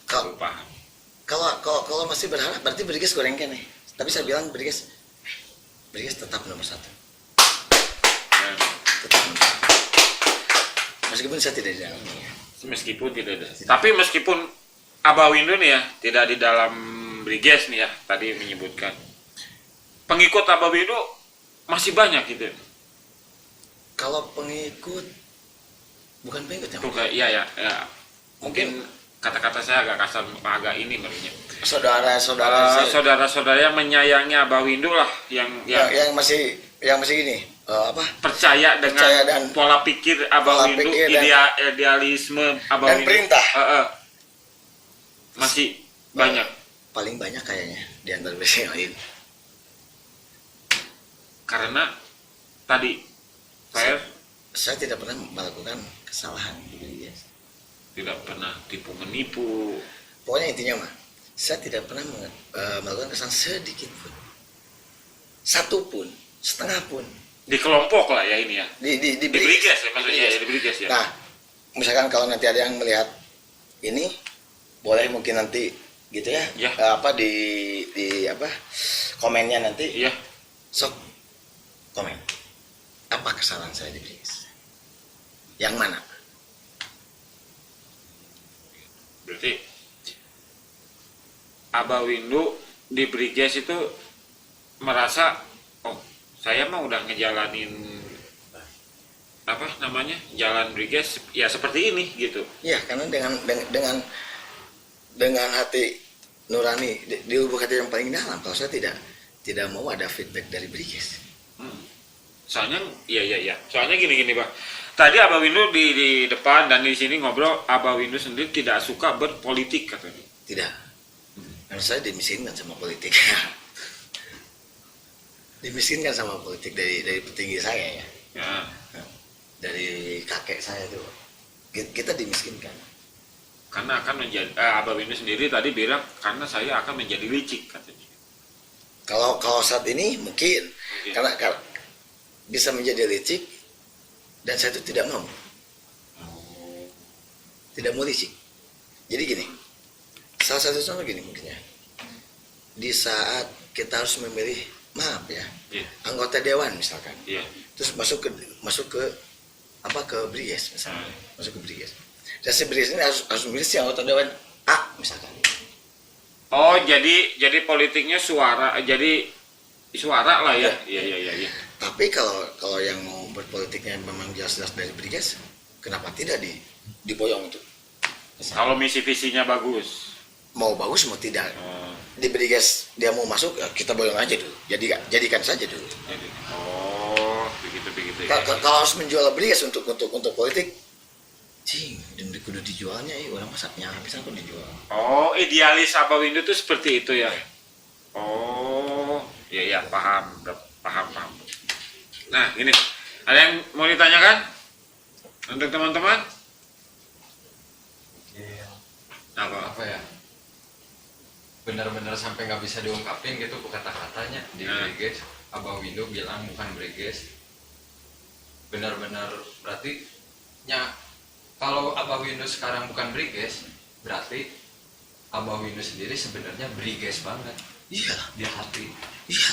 Kalau Aku paham. kalau masih berharap berarti Briges gorengkan nih. Tapi saya bilang Briges tetap nomor 1. Dan Tetap nomor 1. Meskipun saya tidak di dalamnya. meskipun tidak ada. Tapi meskipun Abah Windu nih ya, tidak di dalam Briges nih ya, tadi menyebutkan. Pengikut Abah Windu masih banyak gitu. Kalau pengikut bukan pengikut ya. Tuh kayak iya ya. Mungkin kata-kata saya agak kasar, agak ini barunya. Saudara-saudara Saudara-saudara yang menyayangi Abah Windu lah yang masih gini. percaya dengan Percaya dan pola pikir Abah pola Windu, pikir dan- idealisme Abah dan Windu. perintah. Masih banyak. Paling banyak kayaknya di antara mereka yang lain. Karena tadi Saya tidak pernah melakukan kesalahan di Briges. tidak pernah tipu menipu. Pokoknya intinya mah, saya tidak pernah melakukan kesalahan sedikit pun, satu pun, setengah pun. Di kelompok lah ya ini ya. Di Briges ya maksudnya ya, di Briges ya. Nah, misalkan kalau nanti ada yang melihat ini, boleh mungkin nanti gitu ya, Ya. di komennya nanti, Iya. sok komen. Apa kesalahan saya di Briges? Yang mana? Berarti Abah Windu di Briges itu merasa, oh saya mah udah ngejalanin apa namanya jalan Briges ya seperti ini gitu. Ya, karena dengan hati nurani di lubuk hati yang paling dalam, kalau saya tidak mau ada feedback dari Briges. Soalnya iya. Soalnya gini Pak. Tadi Abah Windu di depan dan di sini ngobrol, Abah Windu sendiri tidak suka berpolitik katanya. Tidak. Karena saya dimiskinkan sama politik. Dimiskinkan sama politik dari petinggi saya ya. Ya. Dari kakek saya tuh. Kita dimiskinkan. Karena akan menjadi Abah Windu sendiri tadi bilang karena saya akan menjadi licik katanya. Kalau saat ini mungkin. Karena bisa menjadi licik dan saya itu tidak mau. Tidak mau licik. Jadi gini. Salah satu contoh gini mungkin ya. Di saat kita harus memilih, maaf ya, Iya. anggota dewan misalkan. Iya. Terus masuk ke Briges misalnya. Masuk ke Briges. Dan si Briges ini harus memilih si anggota dewan A misalkan. Oh, jadi politiknya suara, jadi suara lah ya. Iya. Tapi kalau yang mau berpolitiknya memang jelas-jelas dari Briges, kenapa tidak diboyong itu? Kalau misi visinya bagus. Mau bagus mau tidak. Oh, Di Briges dia mau masuk, ya kita boyong aja dulu. Jadikan saja dulu. begitu. Kalau harus menjual Briges untuk politik, dan kudu dijualnya, orang masaknya habis aku dijual. Oh, idealis Abah Windu itu seperti itu ya. Oh, iya paham. Nah, gini, ada yang mau ditanyakan untuk teman-teman? Iya. Apa? Apa ya? Benar-benar sampai nggak bisa diungkapin gitu kata-katanya di Nah. Briges. Abah Windu bilang bukan Briges. Benar-benar berarti kalau Abah Windu sekarang bukan Briges, berarti Abah Windu sendiri sebenarnya Briges banget Iya, di hati. iya.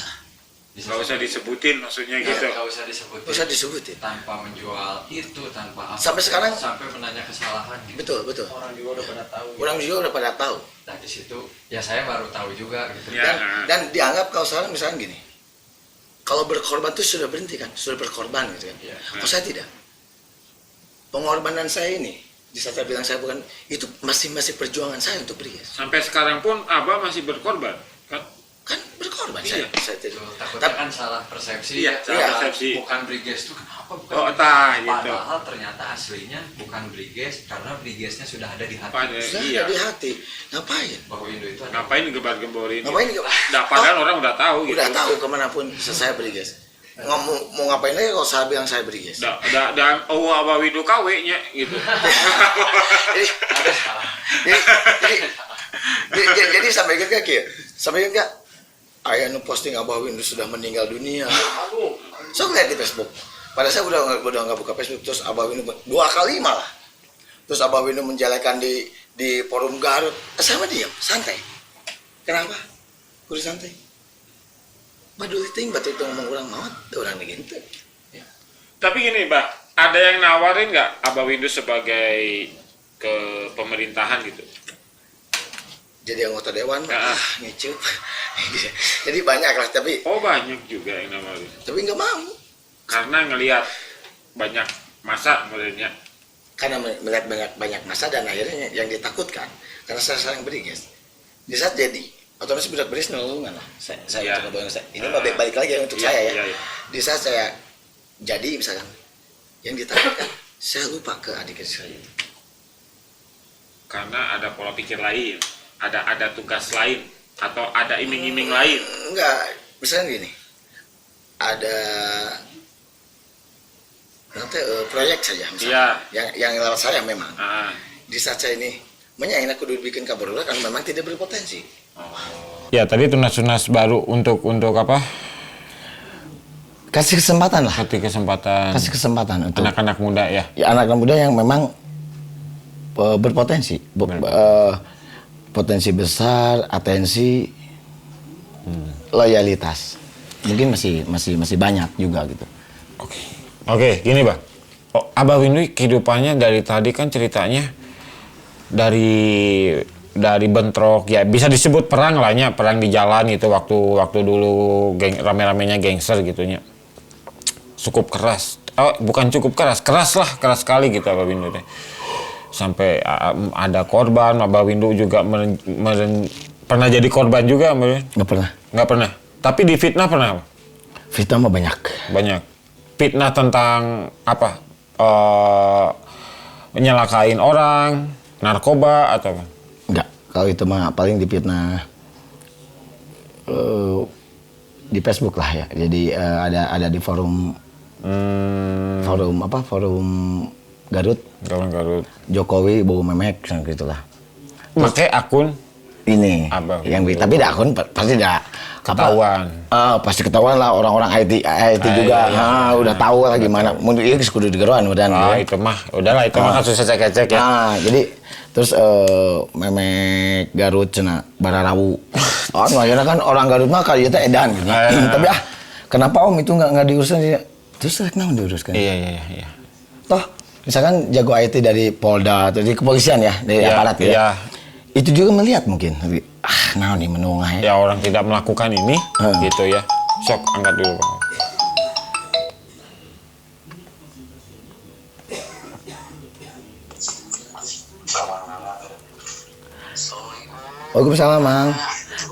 Nggak usah disebutin maksudnya gitu. Nggak usah disebutin. Nggak usah disebutin. Tanpa menjual itu, tanpa apa. Sampai sekarang- sampai menanya kesalahan. Gitu. Betul. Orang juga udah pada tahu. Orang juga udah pada tahu. Nah di situ ya saya baru tahu juga gitu. Ya. Dan dianggap kalau sekarang misalnya gini, kalau berkorban itu sudah berhenti kan, sudah berkorban gitu kan. Iya. Kalau saya tidak, pengorbanan saya ini, di saat saya bilang saya bukan, itu masih perjuangan saya untuk Briges. Sampai sekarang pun Abah masih berkorban, kan? Kan berkorban Iya. saya tidak. Tuh, takutnya kan salah persepsi. Iya, salah persepsi. Bukan Briges tuh kenapa bukan? Oh, Briges? entah, gitu. Padahal ternyata aslinya bukan Briges karena Brigesnya sudah ada di hati. Sudah Iya. ada di hati. Ngapain? Bahwa Indo itu ada. Ngapain gembar-gemborin? Ngapain? Nah, padahal orang udah tahu gitu. Udah tahu kemanapun saya Briges. Mau ngapain lagi kalau saya bilang saya Briges? Dan Abah Windu KW-nya gitu. Jadi, Ada salah. jadi sampai ingat gak? Sampai ingat gak? Ayah nu posting Abah Windu sudah meninggal dunia. So lihat di Facebook. Pada saya udah nggak buka Facebook, terus Abah Windu 2 kali malah. Terus Abah Windu menjelekan di forum Garut. Sama diam, santai. Kenapa? Kudu santai. Badul ting batu itu ngomong orang maut, orang gitu. Ya. Tapi gini, Mbak, ada yang nawarin nggak Abah Windu sebagai ke pemerintahan gitu? Jadi anggota dewan, Ya. ngecup. Jadi banyak lah, tapi Oh, banyak juga yang nawarin. nggak mau. Karena ngelihat banyak masa modelnya. Karena melihat banyak masa dan akhirnya yang ditakutkan karena saya saling beriges. Di saat jadi otomatis budak beris nolongan lah. Saya Ya. untuk ngebayang saya. Ini balik lagi untuk saya ya. Iya. Di saat saya jadi misalkan yang ditakutkan saya lupa ke adik saya itu. Karena ada pola pikir lain, ada tugas lain, atau ada iming-iming lain. Enggak, misalnya gini. Ada nanti proyek saja misalnya. Yang lewat saya memang. Di saat saya ini menyayang aku dulu bikin kabar karena memang tidak berpotensi. Ya, tadi tunas-tunas baru untuk apa? Kasih kesempatan lah. Kasih kesempatan untuk anak-anak muda ya. Ya, anak-anak muda yang memang berpotensi, potensi besar, atensi, loyalitas. Mungkin masih banyak juga gitu. Oke, gini Bang. Abah Windu kehidupannya dari tadi kan ceritanya dari bentrok ya bisa disebut perang lah ya, perang di jalan gitu waktu dulu rame-ramenya gangster gitunya. Cukup keras. Bukan cukup keras lah, keras sekali gitu Abah Windu teh. Sampai ada korban, Abah Windu juga pernah jadi korban juga, Nggak pernah. Tapi di fitnah pernah? Fitnah mah banyak. Fitnah tentang apa? Nyelakain orang, narkoba atau apa? Enggak. Kalau itu mah paling difitnah di Facebook lah ya. Jadi ada di forum Garut. Jokowi bau memek gitulah. Pakai akun ini Abah yang tapi dah akun pasti dah ketahuan. Pasti ketahuan lah orang-orang IT juga. Udah tahu lah gimana. Mungkin ini kudu digeroan udah. Itu mah udahlah itu mah kasus cek-cek ya. Jadi terus memek Garut cenah bararawu. Makanya kan orang Garut mah kali itu edan gitu. Tapi kenapa Om itu enggak diuruskan dia? Terus kenapa diuruskan? Iya. Toh misalkan jago IT dari Polda atau dari kepolisian ya, dari aparat gitu. Iya. Itu juga melihat mungkin. Nah nih menungah ya. Orang tidak melakukan ini gitu ya. Sok angkat dulu Bang. Waalaikumsalam Mang.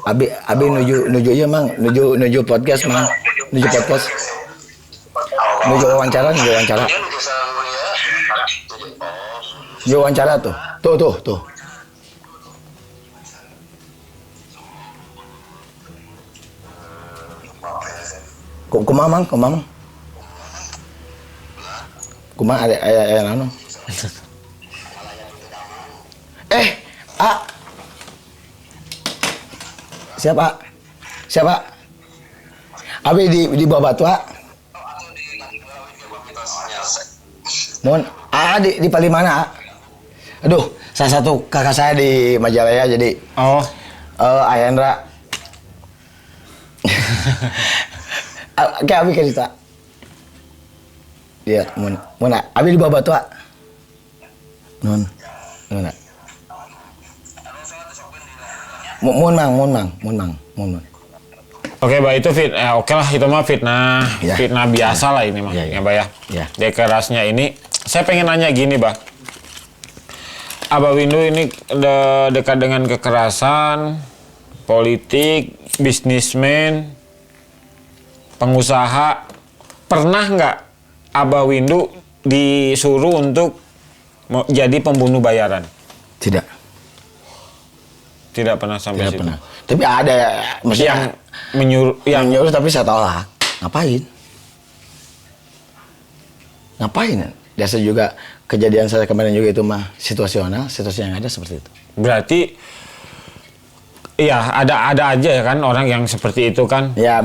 Abi nuju ieu Mang, nuju podcast Mang. Nuju podcast. Nuju wawancara. Nuju wawancara tuh. Tuh. Kumang. Kumang ada nanu. Siapa? Abi di bawah batu, Mohon, di paling mana, Aduh, salah satu kakak saya di Majalaya jadi. Ayandra. Kayak Abi cerita. Iya, mun Abi di bawah batu, Nun. Mun mang. Oke, Mbak, itu oke lah itu mah fitnah biasa lah ini mah ya Mbak ya. Dekerasnya ini saya pengen nanya gini, Mbak. Abah Windu ini dekat dengan kekerasan, politik, bisnismen, pengusaha. Pernah nggak Abah Windu disuruh untuk jadi pembunuh bayaran? Tidak pernah sampai situ. Pernah. Tapi ada maksudnya yang menyuruh tapi saya tolak. Ngapain? Biasa juga kejadian saya kemarin juga itu mah situasional, situasi yang ada seperti itu. Berarti ya ada aja ya kan orang yang seperti itu kan. Ya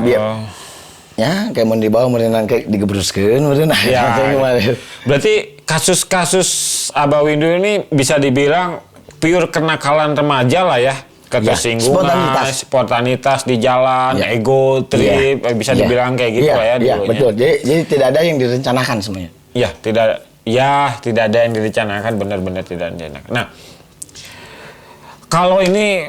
Ya, kayak mau dibawa merenang kayak digebruskeun merenang. Ya, berarti kasus-kasus Abah Windu ini bisa dibilang pure kenakalan remaja lah ya. Ketersinggungan, spontanitas di jalan, ego trip, bisa dibilang kayak gitu lah ya. Iya, betul. Jadi tidak ada yang direncanakan semuanya. Iya, tidak ada yang direncanakan, benar-benar tidak direncanakan. Nah, kalau ini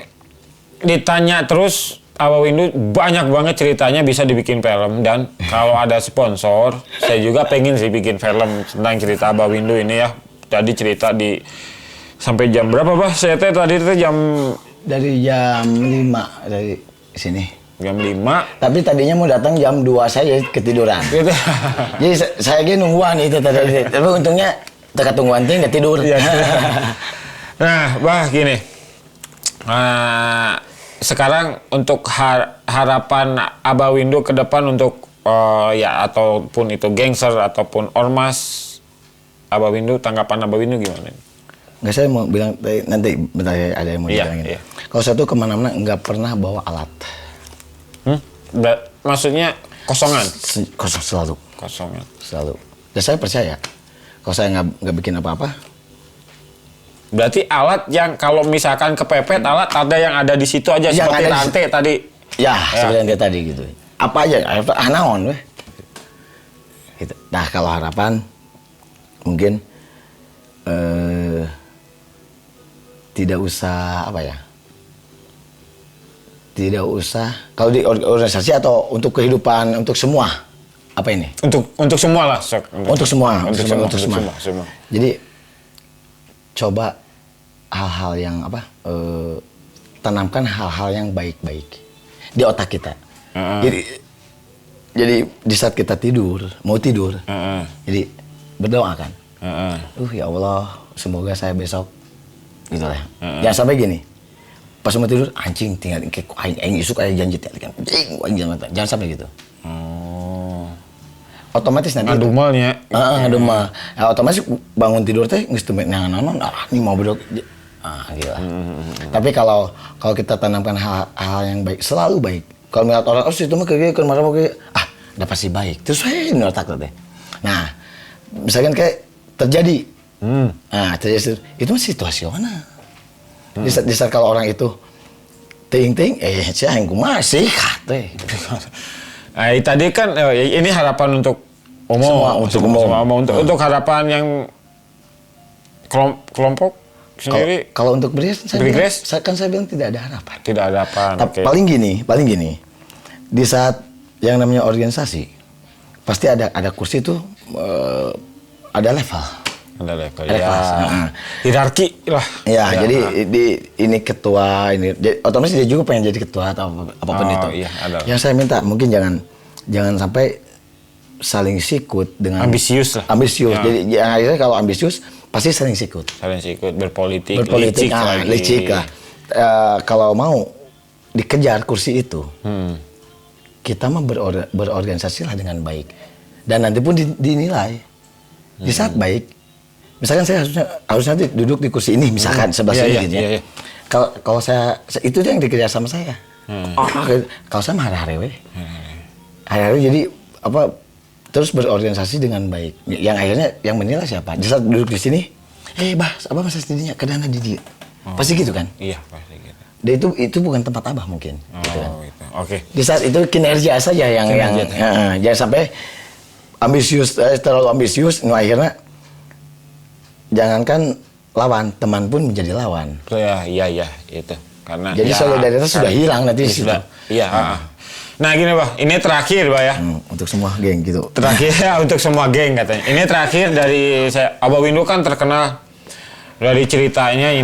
ditanya terus, Abah Windu banyak banget ceritanya bisa dibikin film, dan kalau ada sponsor, saya juga pengen sih bikin film tentang cerita Abah Windu ini ya. Tadi cerita di sampai jam berapa, Bah? Saya tadi itu jam dari jam 5 dari sini. Jam 5. Tapi tadinya mau datang jam 2 saya ketiduran. Gitu. Jadi saya nungguan itu tadi. Tapi untungnya teka tungguan teh nggak tidur. Ya, nah, Bah, gini. Sekarang untuk harapan Abah Windu ke depan untuk ya ataupun itu gangster ataupun ormas, Abah Windu, tanggapan Abah Windu gimana? Nggak, saya mau bilang nanti bentar ya, ada yang mau dibilangin. Iya. Kalau saya tuh kemana-mana nggak pernah bawa alat. Maksudnya kosongan? Kosong selalu. Kosongan. Selalu. Dan saya percaya kalau saya nggak bikin apa-apa. Berarti alat yang kalau misalkan kepepet, alat ada yang ada di situ aja Yang seperti rantai tadi. Ya, seperti yang tadi gitu. Apa aja? Naon weh. Gitu. Nah, kalau harapan mungkin tidak usah apa ya? Tidak usah kalau di organisasi atau untuk kehidupan untuk semua. Apa ini? Untuk semua lah. Untuk semua. Untuk semua. Jadi coba hal-hal yang tanamkan hal-hal yang baik-baik di otak kita. Jadi di saat kita mau tidur, jadi berdoa kan. Ya Allah, semoga saya besok gitu lah. Jangan sampai gini. Pas mau tidur, anjing tinggal aing isuk aya janji teh kan. Jangan sampai gitu. Otomatis nanti ngadumelnya. Ngadumel. Ya, otomatis bangun tidur teh geus teu naon ini mau bedog. Gila. Tapi kalau kita tanamkan hal-hal yang baik, selalu baik. Kalau melihat orang, itu mah kayak kemarin udah pasti baik. Terus di otak teh. Nah, misalkan kayak terjadi. Nah, terjadi itu mah situasional. Di saat kalau orang itu ting-ting, saya yang masih teh. Tadi kan ini harapan untuk umum, untuk harapan yang kelompok sendiri. Kalau untuk Brigades, saya bilang tidak ada harapan. Tidak ada harapan. Okay. Paling gini, di saat yang namanya organisasi, pasti ada kursi itu ada level. Ada kelas. Hierarki lah. Ya, jadi ini ketua, otomatis dia juga pengen jadi ketua atau apapun itu. Iya, ada. Yang saya minta mungkin jangan sampai saling sikut dengan ambisius lah. Ambisius. Ya. Jadi akhirnya kalau ambisius pasti saling sikut. Berpolitik licik lah. Kalau mau dikejar kursi itu, kita mah berorganisasi lah dengan baik. Dan nanti pun dinilai. Di saat baik, misalkan saya harusnya duduk di kursi ini, misalkan sebelah sini gitu ya. Kalau saya itu yang dikejar sama saya. Kalau saya mah hari-hari jadi terus berorganisasi dengan baik. Yang akhirnya yang menilai siapa? Di saat duduk di sini, Abah masa sendirinya kadang di dia. Pasti gitu kan? Iya, pasti gitu. Dan itu bukan tempat Abah mungkin. Gitu kan? Gitu. Oke. Di saat itu kinerja saja yang jangan sampai terlalu ambisius, akhirnya jangankan lawan, teman pun menjadi lawan. Iya itu. Karena jadi solidaritas sudah hilang nanti di situ. Iya. Nah gini, Bah, ini terakhir, Bah ya. Untuk semua geng gitu. Terakhir untuk semua geng katanya. Ini terakhir dari saya. Abah Windu kan terkenal dari ceritanya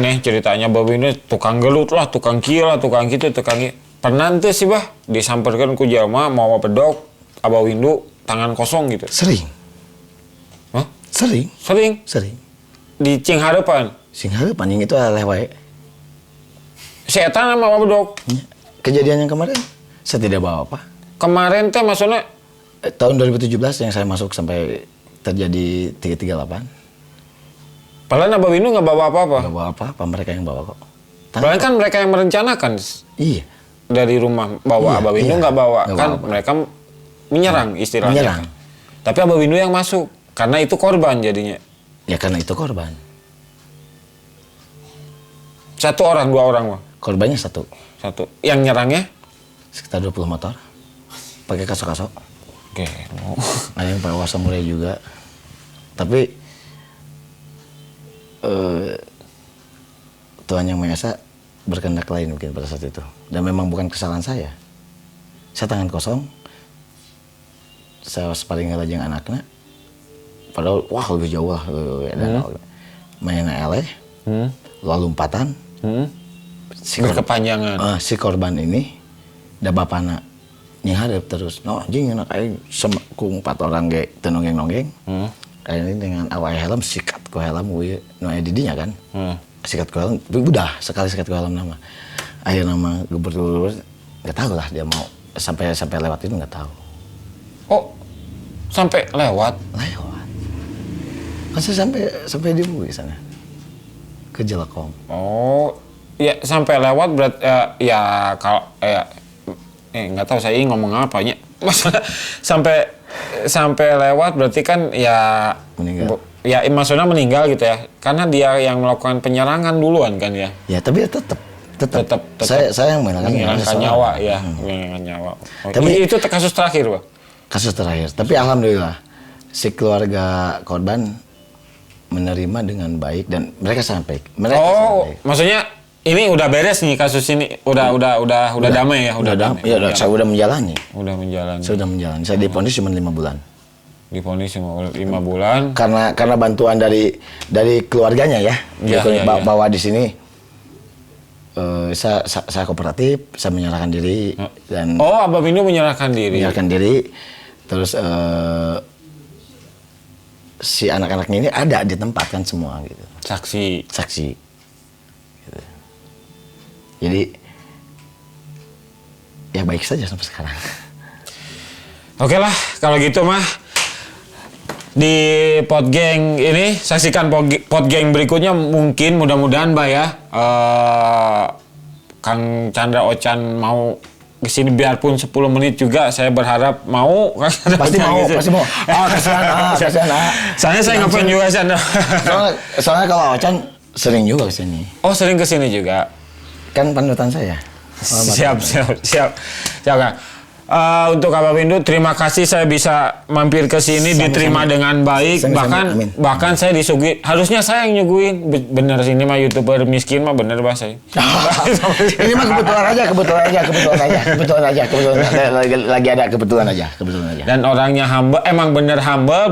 Abah Windu tukang gelut lah, tukang kieu lah, tukang gitu, tukang gitu. Pernah tuh sih, Bah, disamperkeun ku jelema mau pedok Abah Windu tangan kosong gitu. Sering. Hah? Sering. Di Cinghareupan. Cinghareupan yang itu aleh wae. Setan sama Abah pedok. Kejadian yang kemarin saya tidak bawa apa. Kemarin teh maksudnya tahun 2017 yang saya masuk sampai terjadi 338. Padahal Abah Windu nggak bawa apa-apa. Nggak bawa apa-apa, mereka yang bawa kok. Padahal kan mereka yang merencanakan. Iya. Dari rumah bawa Abah Windu nggak bawa. Kan mereka menyerang istilahnya. Menyerang. Tapi Abah Windu yang masuk karena itu korban jadinya. Ya karena itu korban. Satu orang, dua orang, Bang. Korbannya satu. Yang nyerangnya? Sekitar 20 motor. Pakai kasok-kasok. Oke. Ada yang pakai wasamurai juga. Tapi Tuhan Yang Maha Esa berkehendak lain mungkin pada saat itu. Dan memang bukan kesalahan saya. Saya tangan kosong. Saya paling ngelajeng anaknya. Padahal wah lebih jauh lah. Mainnya eleh. Lalu lompatan. Berkepanjangan. Si korban ini da bapana nyiharep terus. No, anjing anak aing ku 4 orang ge teu nonggeng-nonggeng. Ini dengan awal helm sikat ku helm we nu aya di dinya kan. Sikat ku helm udah sekali sikat ku helm nama. Aya nama gubernur enggak tahu lah dia mau sampai lewat itu enggak tahu. Oh. Sampai lewat. Kan saya sampai di MUI sana. Ke Jelekong. Oh. Ya sampai lewat berarti ya kalau nggak tahu saya ngomong apanya. Maksudnya sampai lewat berarti kan ya meninggal. Ya maksudnya meninggal gitu ya. Karena dia yang melakukan penyerangan duluan kan ya. Ya tapi ya tetap. Saya yang menghilangkan nyawa ya, menghilangkan nyawa. Oh, tapi itu kasus terakhir, Pak. Kasus terakhir. Tapi alhamdulillah si keluarga korban menerima dengan baik dan mereka sampai. Maksudnya ini udah beres nih kasus ini, udah damai ya, udah damai. Iya, saya udah menjalani. Saya udah menjalani. Saya divonis cuma 5 bulan. Divonis cuma 5 bulan. Karena bantuan dari keluarganya ya. Bawa di sini. Saya kooperatif, saya menyerahkan diri dan. Oh, Abah Windu menyerahkan diri. Terus si anak-anaknya ini ada di tempat kan semua gitu. Saksi. Gitu. Jadi ya baik saja sampai sekarang. Oke lah, kalau gitu mah di Podgeng ini saksikan Podgeng berikutnya mungkin mudah-mudahan Mbak ya Kang Chandra Ochan mau kesini biarpun 10 menit juga saya berharap mau. Pasti mau. Kasihan. Soalnya saya ngapain juga Chandra. Soalnya kalau Ochan sering juga kesini. Oh sering kesini juga. Kan panutan saya. Siap Kang. Untuk Abah Windu, terima kasih saya bisa mampir ke sini, diterima dengan baik. Bahkan saya disuguhi, harusnya saya yang nyuguhin. Bener sini mah YouTuber miskin mah bener bahasa. Ini mah kebetulan aja. Lagi ada kebetulan aja. Dan orangnya humble, emang bener humble,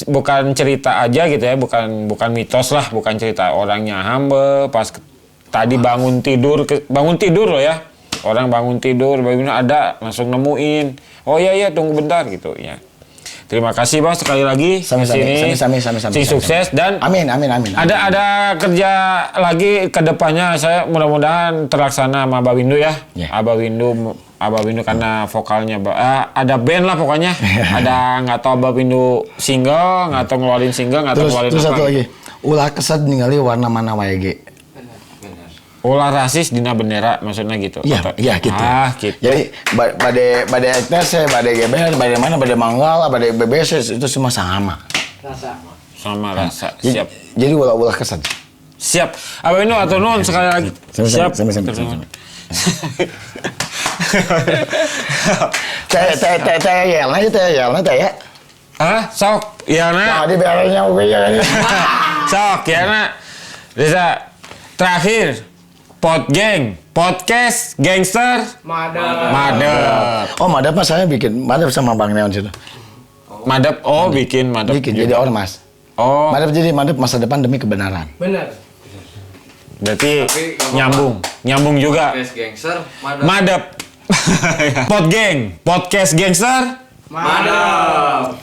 bukan cerita aja gitu ya, bukan mitos lah, bukan cerita. Orangnya humble, pas tadi bangun tidur loh ya. Orang bangun tidur, bagaimana ada langsung nemuin. Oh iya tunggu bentar gitu ya. Terima kasih Bang sekali lagi sami. Sukses dan amin. Ada kerja lagi ke depannya, saya mudah-mudahan terlaksana sama Abah Windu ya. Abah Windu karena vokalnya ada band lah pokoknya. Ada nggak tahu Abah Windu single, nggak tahu ngeluarin single, nggak tahu ngeluarin apa. Terus satu lagi, ulah kesed ningali warna mana wae ge. Ulah rasis dina bendera maksudnya gitu. Iya gitu. Gitu. Jadi bade ETC, bade GBR, bade mana, bade Manggal, bade BBS itu semua sama. Rasa. Siap. Jadi ulah kesed. Siap. Abah Windu atau nun sekali lagi. Siap. Sama. Teh ya. Sok. Iya na. Tadi beresnya oke ya ini. Sok ya na. Bisa terakhir. Podgeng, podcast gangster, madep. Oh madep mas saya bikin madep sama Bang Neon situ. Madep, bikin madep. Jadi ormas. Oh. Madep masa depan demi kebenaran. Benar. Berarti nyambung juga. Podcast gangster, madep. Podgeng, podcast gangster, madep.